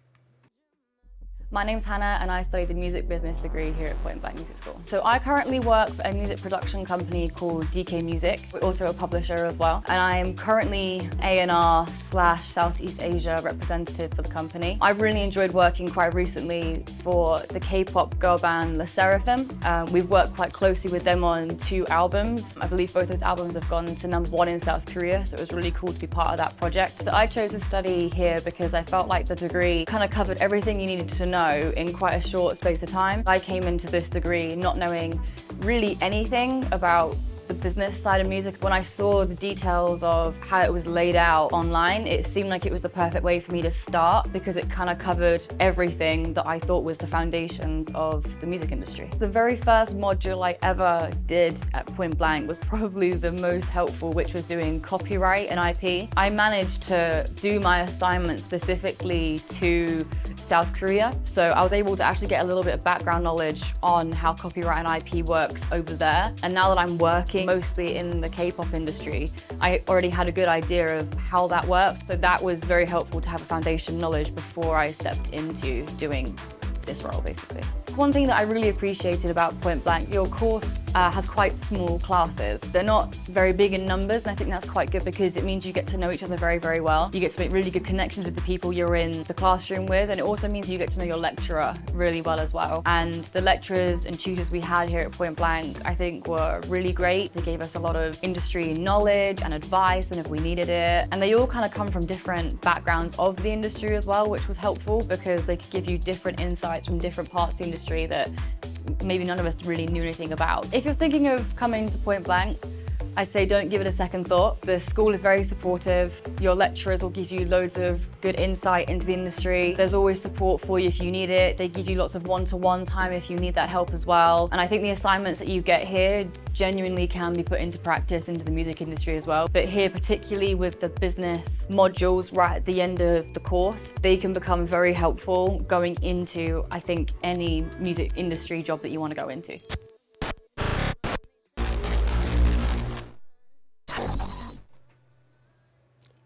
My name's Hannah and I study the music business degree here at Point Blank Music School. So I currently work for a music production company called DK Music. We're also a publisher as well. And I'm currently A&R / Southeast Asia representative for the company. I've really enjoyed working quite recently for the K-pop girl band LE SSERAFIM. We've worked quite closely with them on 2 albums. I believe both those albums have gone to #1 in South Korea, so it was really cool to be part of that project. So I chose to study here because I felt like the degree kind of covered everything you needed to know in quite a short space of time. I came into this degree not knowing really anything about the business side of music. When I saw the details of how it was laid out online, it seemed like it was the perfect way for me to start because it kind of covered everything that I thought was the foundations of the music industry. The very first module I ever did at Point Blank was probably the most helpful, which was doing copyright and IP. I managed to do my assignment specifically to South Korea, so I was able to actually get a little bit of background knowledge on how copyright and IP works over there. And now that I'm working mostly in the K-pop industry, I already had a good idea of how that works, so that was very helpful to have a foundation knowledge before I stepped into doing this role, basically. One thing that I really appreciated about Point Blank, your course has quite small classes. They're not very big in numbers, and I think that's quite good because it means you get to know each other very, very well. You get to make really good connections with the people you're in the classroom with, and it also means you get to know your lecturer really well as well. And the lecturers and tutors we had here at Point Blank, I think were really great. They gave us a lot of industry knowledge and advice whenever we needed it. And they all kind of come from different backgrounds of the industry as well, which was helpful because they could give you different insights from different parts of the industry that maybe none of us really knew anything about. If you're thinking of coming to Point Blank, I'd say don't give it a second thought. The school is very supportive. Your lecturers will give you loads of good insight into the industry. There's always support for you if you need it. They give you lots of one-to-one time if you need that help as well. And I think the assignments that you get here genuinely can be put into practice into the music industry as well. But here, particularly with the business modules right at the end of the course, they can become very helpful going into, I think, any music industry job that you want to go into.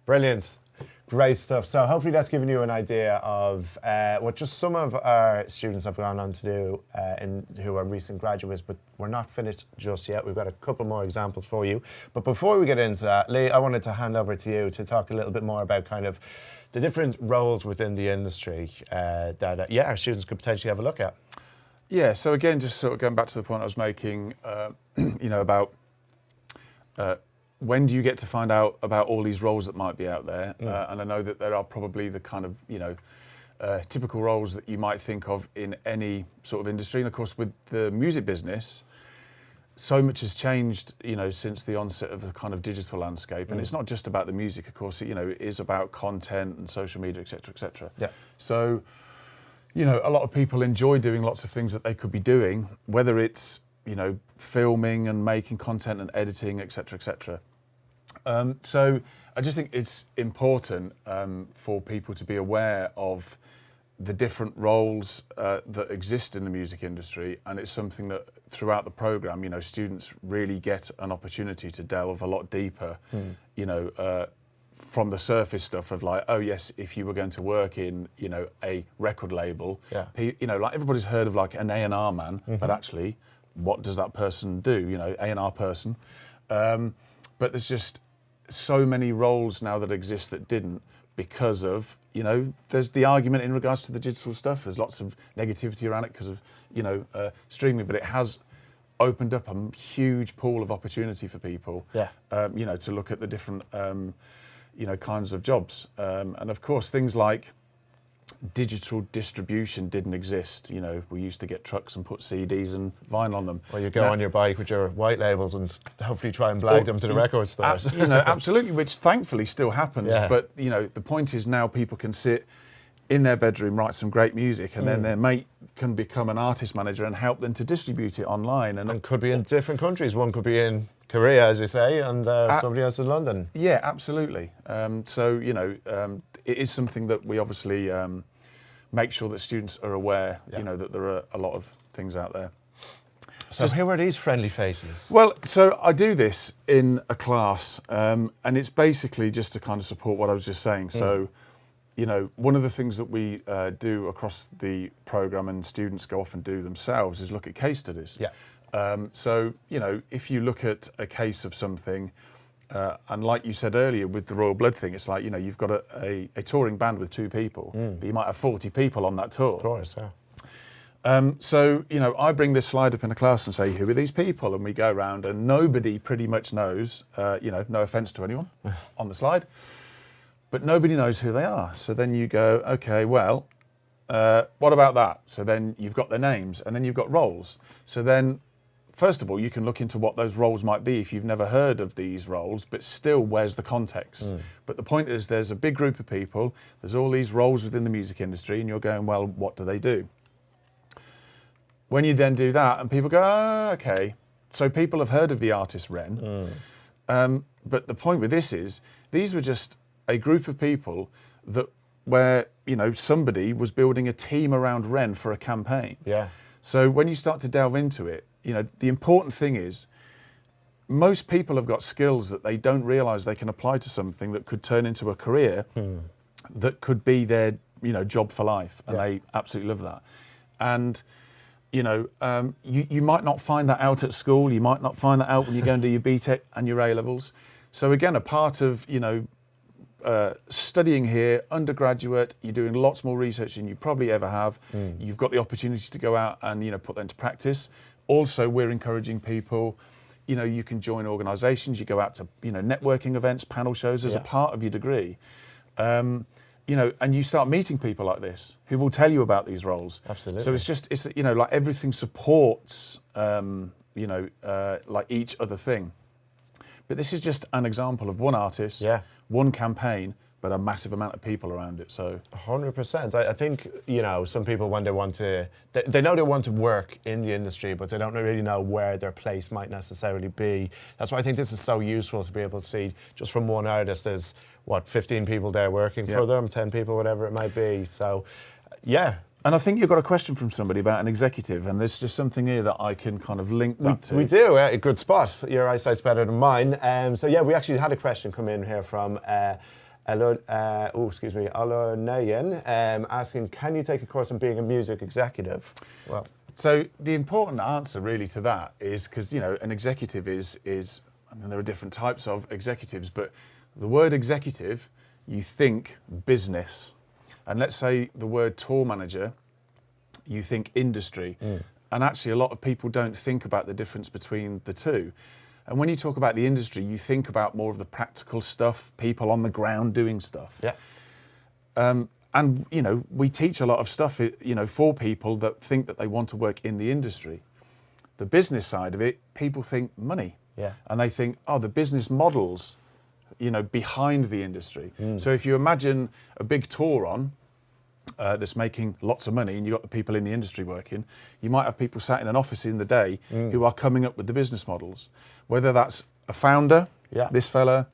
Brilliant. Great stuff. So hopefully that's given you an idea of what just some of our students have gone on to do who are recent graduates, but we're not finished just yet. We've got a couple more examples for you. But before we get into that, Lee, I wanted to hand over to you to talk a little bit more about kind of the different roles within the industry that our students could potentially have a look at. Yeah, so again, just sort of going back to the point I was making, you know, about when do you get to find out about all these roles that might be out there? And I know that there are probably the kind of, you know, typical roles that you might think of in any sort of industry. And of course, with the music business, so much has changed, you know, since the onset of the kind of digital landscape. And it's not just about the music, of course, you know, it is about content and social media, et cetera, et cetera. Yeah. So, you know, a lot of people enjoy doing lots of things that they could be doing, whether it's, you know, filming and making content and editing, et cetera, et cetera. So I just think it's important for people to be aware of the different roles that exist in the music industry, and it's something that throughout the programme, you know, students really get an opportunity to delve a lot deeper, you know, from the surface stuff of like, oh yes, if you were going to work in, you know, a record label, you know, like everybody's heard of like an A&R man, but actually, what does that person do? You know, A&R person. But there's just so many roles now that exist that didn't because of, you know, there's the argument in regards to the digital stuff. There's lots of negativity around it because of, you know, streaming, but it has opened up a huge pool of opportunity for people, you know, to look at the different, you know, kinds of jobs. And of course, things like digital distribution didn't exist. You know, we used to get trucks and put CDs and vinyl on them. Well, you go on your bike with your white labels and hopefully try and blag them to the record stores. You know, absolutely, which thankfully still happens. Yeah. But, you know, the point is now people can sit in their bedroom, write some great music, and then their mate can become an artist manager and help them to distribute it online. And could be in different countries. One could be in Korea, as you say, and somebody else in London. Yeah, absolutely. So, you know, it is something that we obviously make sure that students are aware, you know, that there are a lot of things out there. So who are these friendly faces? Well, so I do this in a class, and it's basically just to kind of support what I was just saying. So, you know, one of the things that we do across the programme and students go off and do themselves is look at case studies. Yeah. So, you know, if you look at a case of something, and like you said earlier with the Royal Blood thing, it's like, you know, you've got a touring band with 2 people, but you might have 40 people on that tour. Of course, yeah. So, you know, I bring this slide up in a class and say, who are these people? And we go around and nobody pretty much knows, you know, no offence to anyone on the slide, but nobody knows who they are. So then you go, okay, well, what about that? So then you've got their names and then you've got roles. So then, first of all, you can look into what those roles might be if you've never heard of these roles, but still, where's the context? But the point is there's a big group of people, there's all these roles within the music industry, and you're going, well, what do they do? When you then do that, and people go, oh, okay, so people have heard of the artist Ren, but the point with this is, these were just a group of people that where, you know, somebody was building a team around Ren for a campaign. Yeah. So when you start to delve into it, you know, the important thing is most people have got skills that they don't realise they can apply to something that could turn into a career that could be their, you know, job for life. And they absolutely love that. And, you know, you might not find that out at school. You might not find that out when you go and do your BTEC and your A-levels. So again, a part of, you know, studying here, undergraduate, you're doing lots more research than you probably ever have. You've got the opportunity to go out and, you know, put that into practice. Also, we're encouraging people, you know, you can join organisations, you go out to, you know, networking events, panel shows as a part of your degree. You know, and you start meeting people like this who will tell you about these roles. Absolutely. So it's you know, like everything supports, you know, like each other thing. But this is just an example of one artist, one campaign, but a massive amount of people around it. So 100%. I think, you know, some people when they want to, they know they want to work in the industry, but they don't really know where their place might necessarily be. That's why I think this is so useful to be able to see just from one artist. There's what, 15 people there working for them, 10 people, whatever it might be. So, yeah. And I think you've got a question from somebody about an executive, and there's just something here that I can kind of link that to. We do, a good spot. Your eyesight's better than mine. So yeah, we actually had a question come in here from Alonayan, asking, can you take a course on being a music executive? Well, so the important answer really to that is because, you know, an executive is I mean, there are different types of executives, but the word executive, you think business. And let's say the word tour manager, you think industry. And actually a lot of people don't think about the difference between the two. And when you talk about the industry, you think about more of the practical stuff, people on the ground doing stuff. Yeah. And, you know, we teach a lot of stuff, you know, for people that think that they want to work in the industry. The business side of it, people think money. Yeah. And they think, oh, the business models, you know, behind the industry. So if you imagine a big tour on that's making lots of money and you've got the people in the industry working, you might have people sat in an office in the day who are coming up with the business models, whether that's a founder, this fella,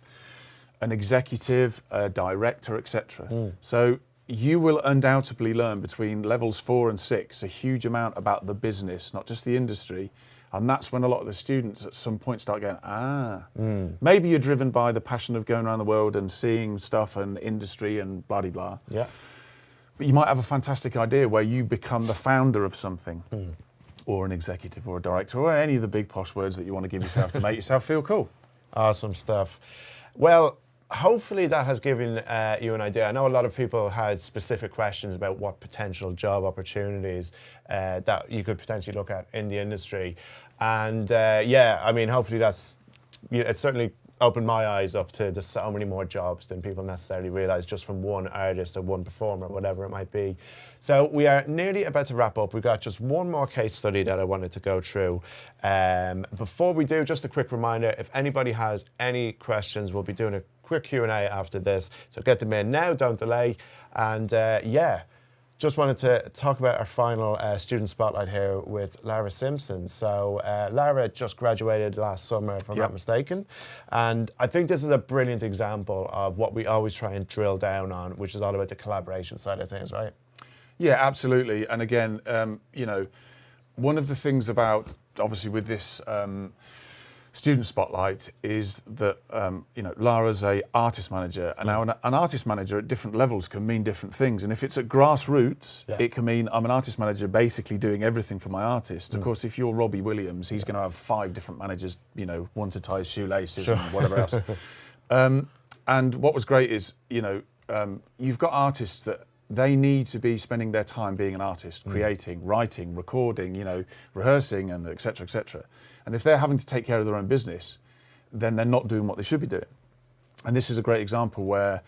an executive, a director, etc. So you will undoubtedly learn between levels 4 and 6 a huge amount about the business, not just the industry. And that's when a lot of the students at some point start going, maybe you're driven by the passion of going around the world and seeing stuff and industry and blah, blah, blah. Yeah. But you might have a fantastic idea where you become the founder of something or an executive or a director or any of the big posh words that you want to give yourself to make yourself feel cool. Awesome stuff. Well, hopefully that has given you an idea. I know a lot of people had specific questions about what potential job opportunities that you could potentially look at in the industry. And yeah, I mean, hopefully it's certainly opened my eyes up to there's so many more jobs than people necessarily realise just from one artist or one performer, whatever it might be. So we are nearly about to wrap up. We've got just one more case study that I wanted to go through. Before we do, just a quick reminder, if anybody has any questions, we'll be doing a quick Q&A after this. So get them in now, don't delay. And yeah, just wanted to talk about our final student spotlight here with Lara Simpson. So Lara just graduated last summer, if I'm not mistaken. And I think this is a brilliant example of what we always try and drill down on, which is all about the collaboration side of things, right? Yeah, absolutely. And again, you know, one of the things about, obviously with this student spotlight is that, you know, Lara's a artist manager, and now an artist manager at different levels can mean different things. And if it's at grassroots, it can mean I'm an artist manager basically doing everything for my artist. Of course, if you're Robbie Williams, he's going to have 5 different managers, you know, one to tie his shoelaces and whatever else. And what was great is, you know, you've got artists that they need to be spending their time being an artist, creating, writing, recording, you know, rehearsing, and et cetera, et cetera. And if they're having to take care of their own business, then they're not doing what they should be doing. And this is a great example where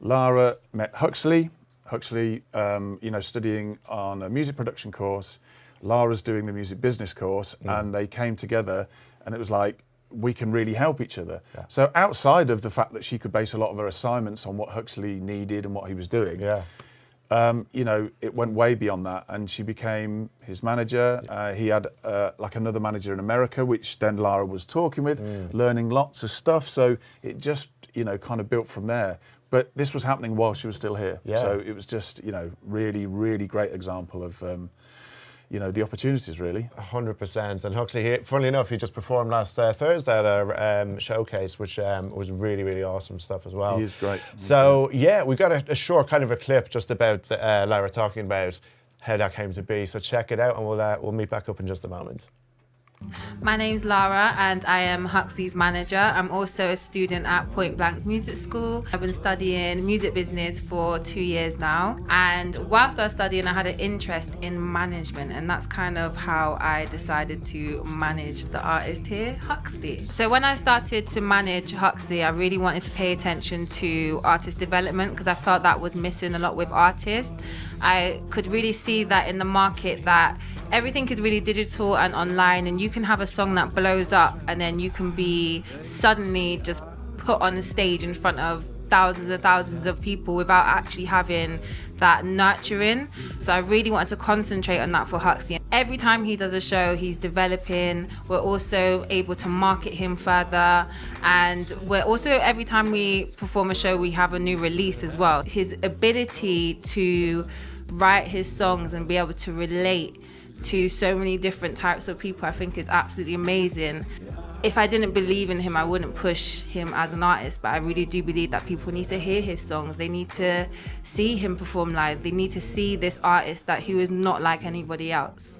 Lara met Huxley, you know, studying on a music production course. Lara's doing the music business course, and they came together, and it was like, we can really help each other. So outside of the fact that she could base a lot of her assignments on what Huxley needed and what he was doing, you know, it went way beyond that, and she became his manager. He had like another manager in America, which then Lara was talking with, learning lots of stuff. So it just, you know, kind of built from there. But this was happening while she was still here. So it was just, you know, really, really great example of, you know, the opportunities, really. 100%. And Huxley, funnily enough, he just performed last Thursday at our showcase, which was really, really awesome stuff as well. He is great. So, yeah, we got a short kind of a clip just about Lara talking about how that came to be. So check it out, and we'll meet back up in just a moment. My name's Lara, and I am Huxley's manager. I'm also a student at Point Blank Music School. I've been studying music business for 2 years now, and whilst I was studying, I had an interest in management, and that's kind of how I decided to manage the artist here, Huxley. So when I started to manage Huxley, I really wanted to pay attention to artist development, because I felt that was missing a lot with artists. I could really see that in the market that everything is really digital and online, and you can have a song that blows up and then you can be suddenly just put on the stage in front of thousands and thousands of people without actually having that nurturing. So I really wanted to concentrate on that for Huxley. Every time he does a show, he's developing. We're also able to market him further, and we're also, every time we perform a show, we have a new release as well. His ability to write his songs and be able to relate to so many different types of people, I think is absolutely amazing. If I didn't believe in him, I wouldn't push him as an artist, but I really do believe that people need to hear his songs. They need to see him perform live. They need to see this artist that he is not like anybody else.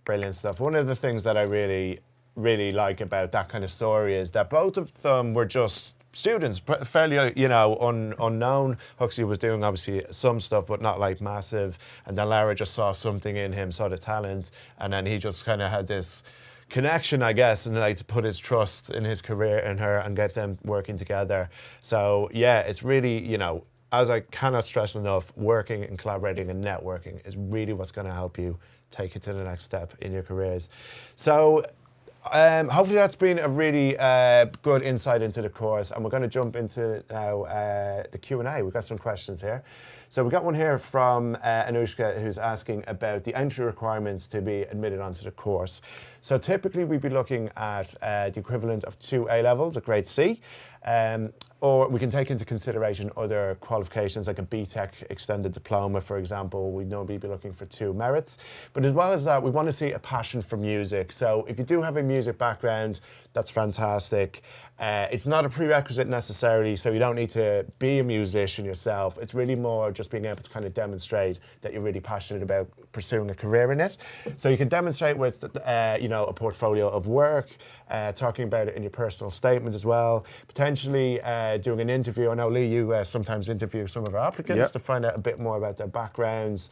Brilliant stuff. One of the things that I really like about that kind of story is that both of them were just students, fairly, you know, unknown. Huxley was doing obviously some stuff, but not like massive. And then Lara just saw something in him, saw the talent, and then he just kind of had this connection, I guess, and like to put his trust in his career in her and get them working together. So yeah, it's really, you know, as I cannot stress enough, working and collaborating and networking is really what's going to help you take it to the next step in your careers. So hopefully that's been a really good insight into the course, and we're going to jump into now the Q&A. We've got some questions here. So we got one here from Anushka, who's asking about the entry requirements to be admitted onto the course. So typically we'd be looking at the equivalent of 2 A-levels, a grade C, or we can take into consideration other qualifications like a BTEC extended diploma, for example. We'd normally be looking for 2 merits. But as well as that, we want to see a passion for music. So if you do have a music background, that's fantastic. It's not a prerequisite necessarily, so you don't need to be a musician yourself. It's really more just being able to kind of demonstrate that you're really passionate about pursuing a career in it. So you can demonstrate with, you know, a portfolio of work, talking about it in your personal statement as well. Potentially, doing an interview. I know, Lee, you sometimes interview some of our applicants to find out a bit more about their backgrounds.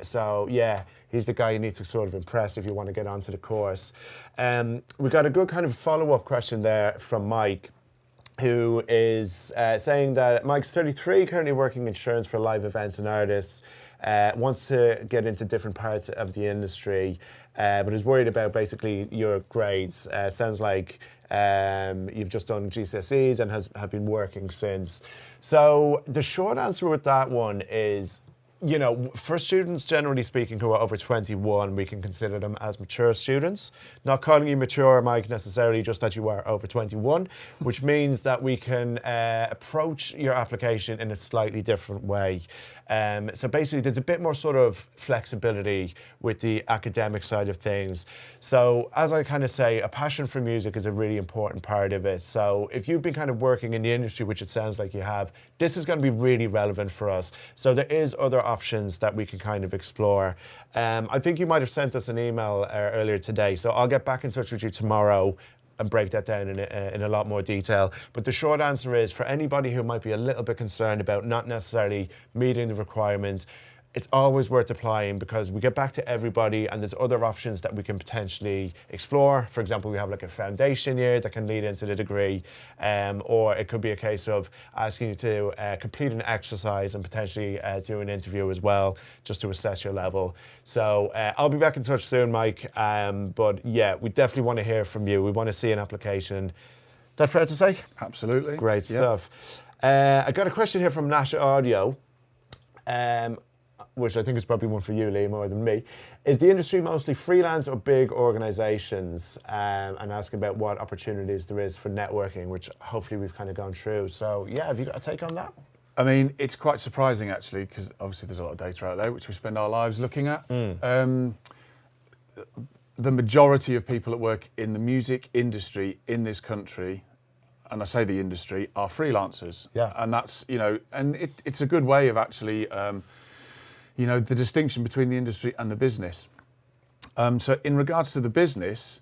So, yeah, he's the guy you need to sort of impress if you want to get onto the course. We got a good kind of follow-up question there from Mike, who is saying that Mike's 33, currently working insurance for live events and artists, wants to get into different parts of the industry, but is worried about basically your grades. Sounds like you've just done GCSEs and have been working since. So the short answer with that one is, you know, for students, generally speaking, who are over 21, we can consider them as mature students. Not calling you mature, Mike, necessarily, just that you are over 21, which means that we can approach your application in a slightly different way. So basically, there's a bit more sort of flexibility with the academic side of things. So as I kind of say, a passion for music is a really important part of it. So if you've been kind of working in the industry, which it sounds like you have, this is going to be really relevant for us. So there is other options that we can kind of explore. I think you might have sent us an email earlier today, so I'll get back in touch with you tomorrow and break that down in a lot more detail. But the short answer is, for anybody who might be a little bit concerned about not necessarily meeting the requirements, it's always worth applying, because we get back to everybody and there's other options that we can potentially explore. For example, we have like a foundation year that can lead into the degree, or it could be a case of asking you to complete an exercise and potentially do an interview as well, just to assess your level. So I'll be back in touch soon, Mike. But yeah, we definitely want to hear from you. We want to see an application. That fair to say? Absolutely. Great stuff. I got a question here from Nash Audio, which I think is probably one for you, Lee, more than me. Is the industry mostly freelance or big organisations? And asking about what opportunities there is for networking, which hopefully we've kind of gone through. So yeah, have you got a take on that? I mean, it's quite surprising actually, because obviously there's a lot of data out there which we spend our lives looking at. The majority of people that work in the music industry in this country, and I say the industry, are freelancers. Yeah. And that's, you know, and it's a good way of actually, you know, the distinction between the industry and the business. So in regards to the business,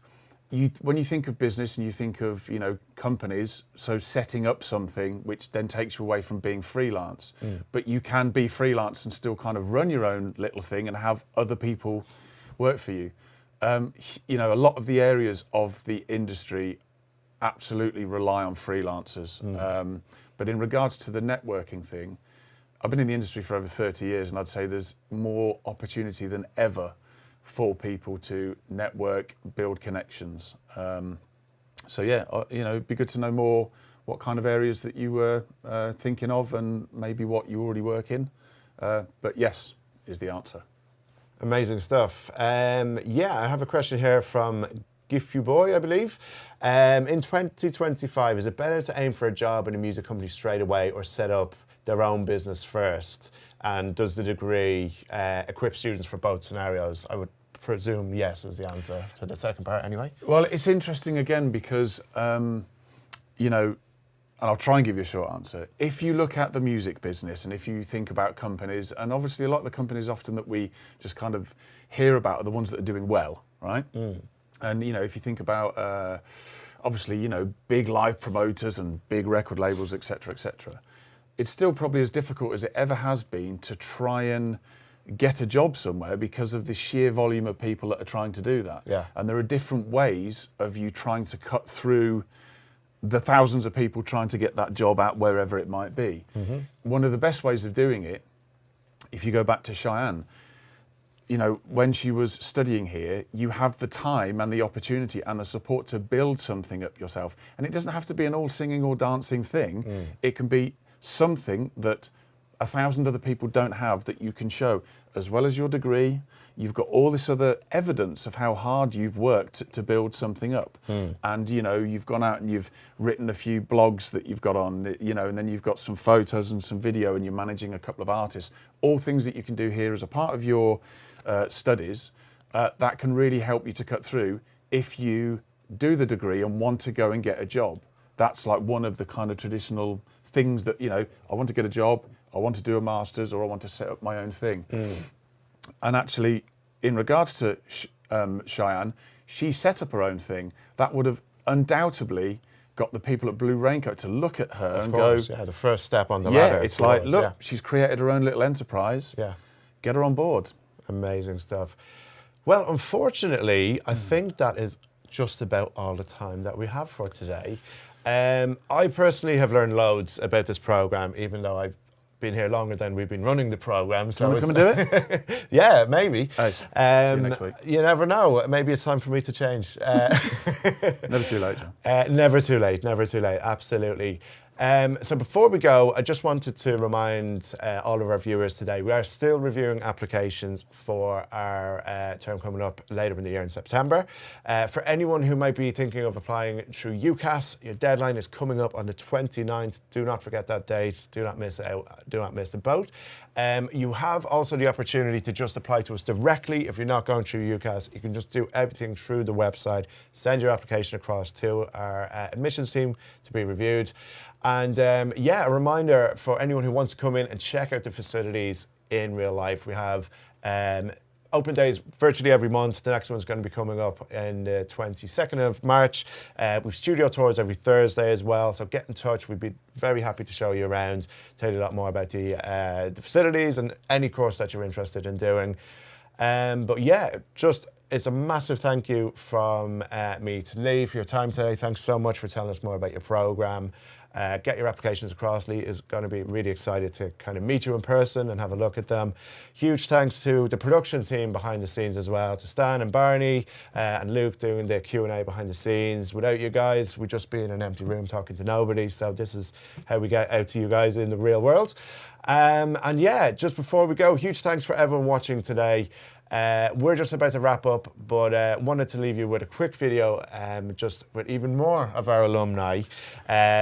when you think of business and you think of, you know, companies, so setting up something which then takes you away from being freelance, but you can be freelance and still kind of run your own little thing and have other people work for you. You know, a lot of the areas of the industry absolutely rely on freelancers. But in regards to the networking thing, I've been in the industry for over 30 years, and I'd say there's more opportunity than ever for people to network, build connections. So yeah, you know, it'd be good to know more what kind of areas that you were thinking of, and maybe what you already work in. But yes, is the answer. Amazing stuff. Yeah, I have a question here from Gifu Boy, I believe. In 2025, is it better to aim for a job in a music company straight away, or set up their own business first? And does the degree equip students for both scenarios? I would presume yes is the answer to the second part anyway. Well, it's interesting again because, you know, and I'll try and give you a short answer. If you look at the music business and if you think about companies, and obviously a lot of the companies often that we just kind of hear about are the ones that are doing well, right? And, you know, if you think about, obviously, you know, big live promoters and big record labels, et cetera, it's still probably as difficult as it ever has been to try and get a job somewhere because of the sheer volume of people that are trying to do that. Yeah. And there are different ways of you trying to cut through the thousands of people trying to get that job out wherever it might be. One of the best ways of doing it, if you go back to Cheyenne, you know, when she was studying here, you have the time and the opportunity and the support to build something up yourself. And it doesn't have to be an all singing or dancing thing. It can be something that 1,000 other people don't have that you can show. As well as your degree, you've got all this other evidence of how hard you've worked to build something up. And, you know, you've gone out and you've written a few blogs that you've got on, you know, and then you've got some photos and some video, and you're managing a couple of artists. All things that you can do here as a part of your studies that can really help you to cut through if you do the degree and want to go and get a job. That's like one of the kind of traditional things that, you know, I want to get a job, I want to do a master's, or I want to set up my own thing. And actually, in regards to Cheyenne, she set up her own thing that would have undoubtedly got the people at Blue Raincoat to look at her Of and course, go, yeah, the first step on the yeah, ladder. it's like, towards, look, yeah. she's created her own little enterprise. Yeah. Get her on board. Amazing stuff. Well, unfortunately, I think that is just about all the time that we have for today. I personally have learned loads about this program, even though I've been here longer than we've been running the program. So Can we come and do it? Yeah, maybe. Hey, see you next week. You never know. Maybe it's time for me to change. Never too late, John. Never too late. Never too late. Absolutely. So before we go, I just wanted to remind all of our viewers today, we are still reviewing applications for our term coming up later in the year in September. For anyone who might be thinking of applying through UCAS, your deadline is coming up on the 29th. Do not forget that date. Do not miss out. Do not miss the boat. You have also the opportunity to just apply to us directly. If you're not going through UCAS, you can just do everything through the website, send your application across to our admissions team to be reviewed. And yeah, a reminder for anyone who wants to come in and check out the facilities in real life. We have open days virtually every month. The next one's going to be coming up in the 22nd of March. We've studio tours every Thursday as well. So get in touch. We'd be very happy to show you around, tell you a lot more about the facilities and any course that you're interested in doing. But yeah, just it's a massive thank you from me to Lee for your time today. Thanks so much for telling us more about your program. Get your applications across. Lee is going to be really excited to kind of meet you in person and have a look at them. Huge thanks to the production team behind the scenes as well, to Stan and Barney and Luke doing the Q&A behind the scenes. Without you guys, we'd just be in an empty room talking to nobody. So this is how we get out to you guys in the real world. And yeah, just before we go, huge thanks for everyone watching today. We're just about to wrap up, but wanted to leave you with a quick video just with even more of our alumni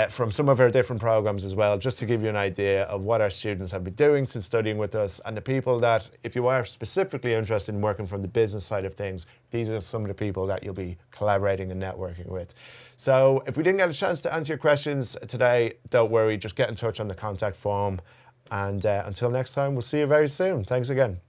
from some of our different programs as well, just to give you an idea of what our students have been doing since studying with us and the people that, if you are specifically interested in working from the business side of things, these are some of the people that you'll be collaborating and networking with. So if we didn't get a chance to answer your questions today, don't worry, just get in touch on the contact form. And until next time, we'll see you very soon. Thanks again.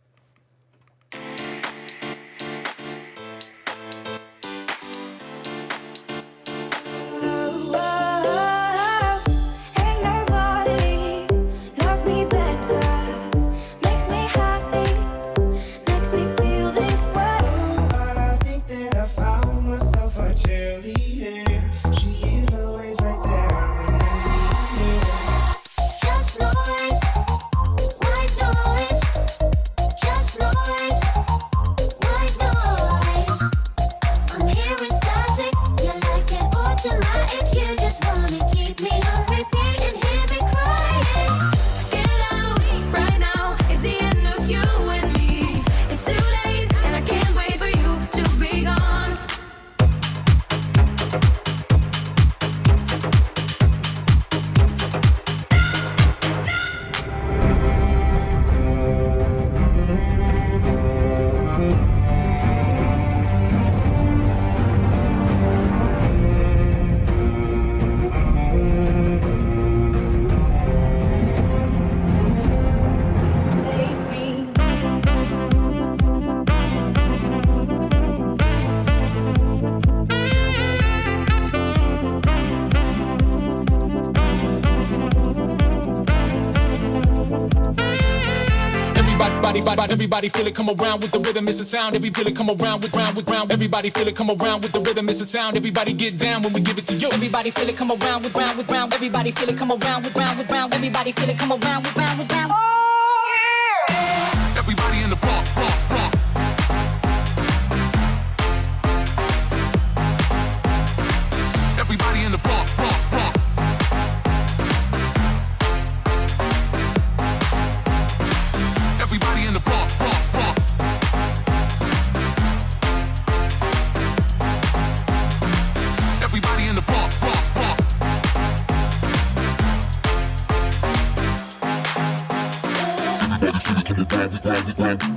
Everybody feel it come around with the rhythm, it's a sound. Every feel it come around with round. Everybody feel it come around with the rhythm, it's a sound. Everybody get down when we give it to you. Everybody feel it come around with round. Everybody feel it come around with round. Everybody feel it come around with round. Oh yeah! Everybody in the bump. Everybody in the bump. Everybody in the bump. Everybody in the bump. Everybody in the bump.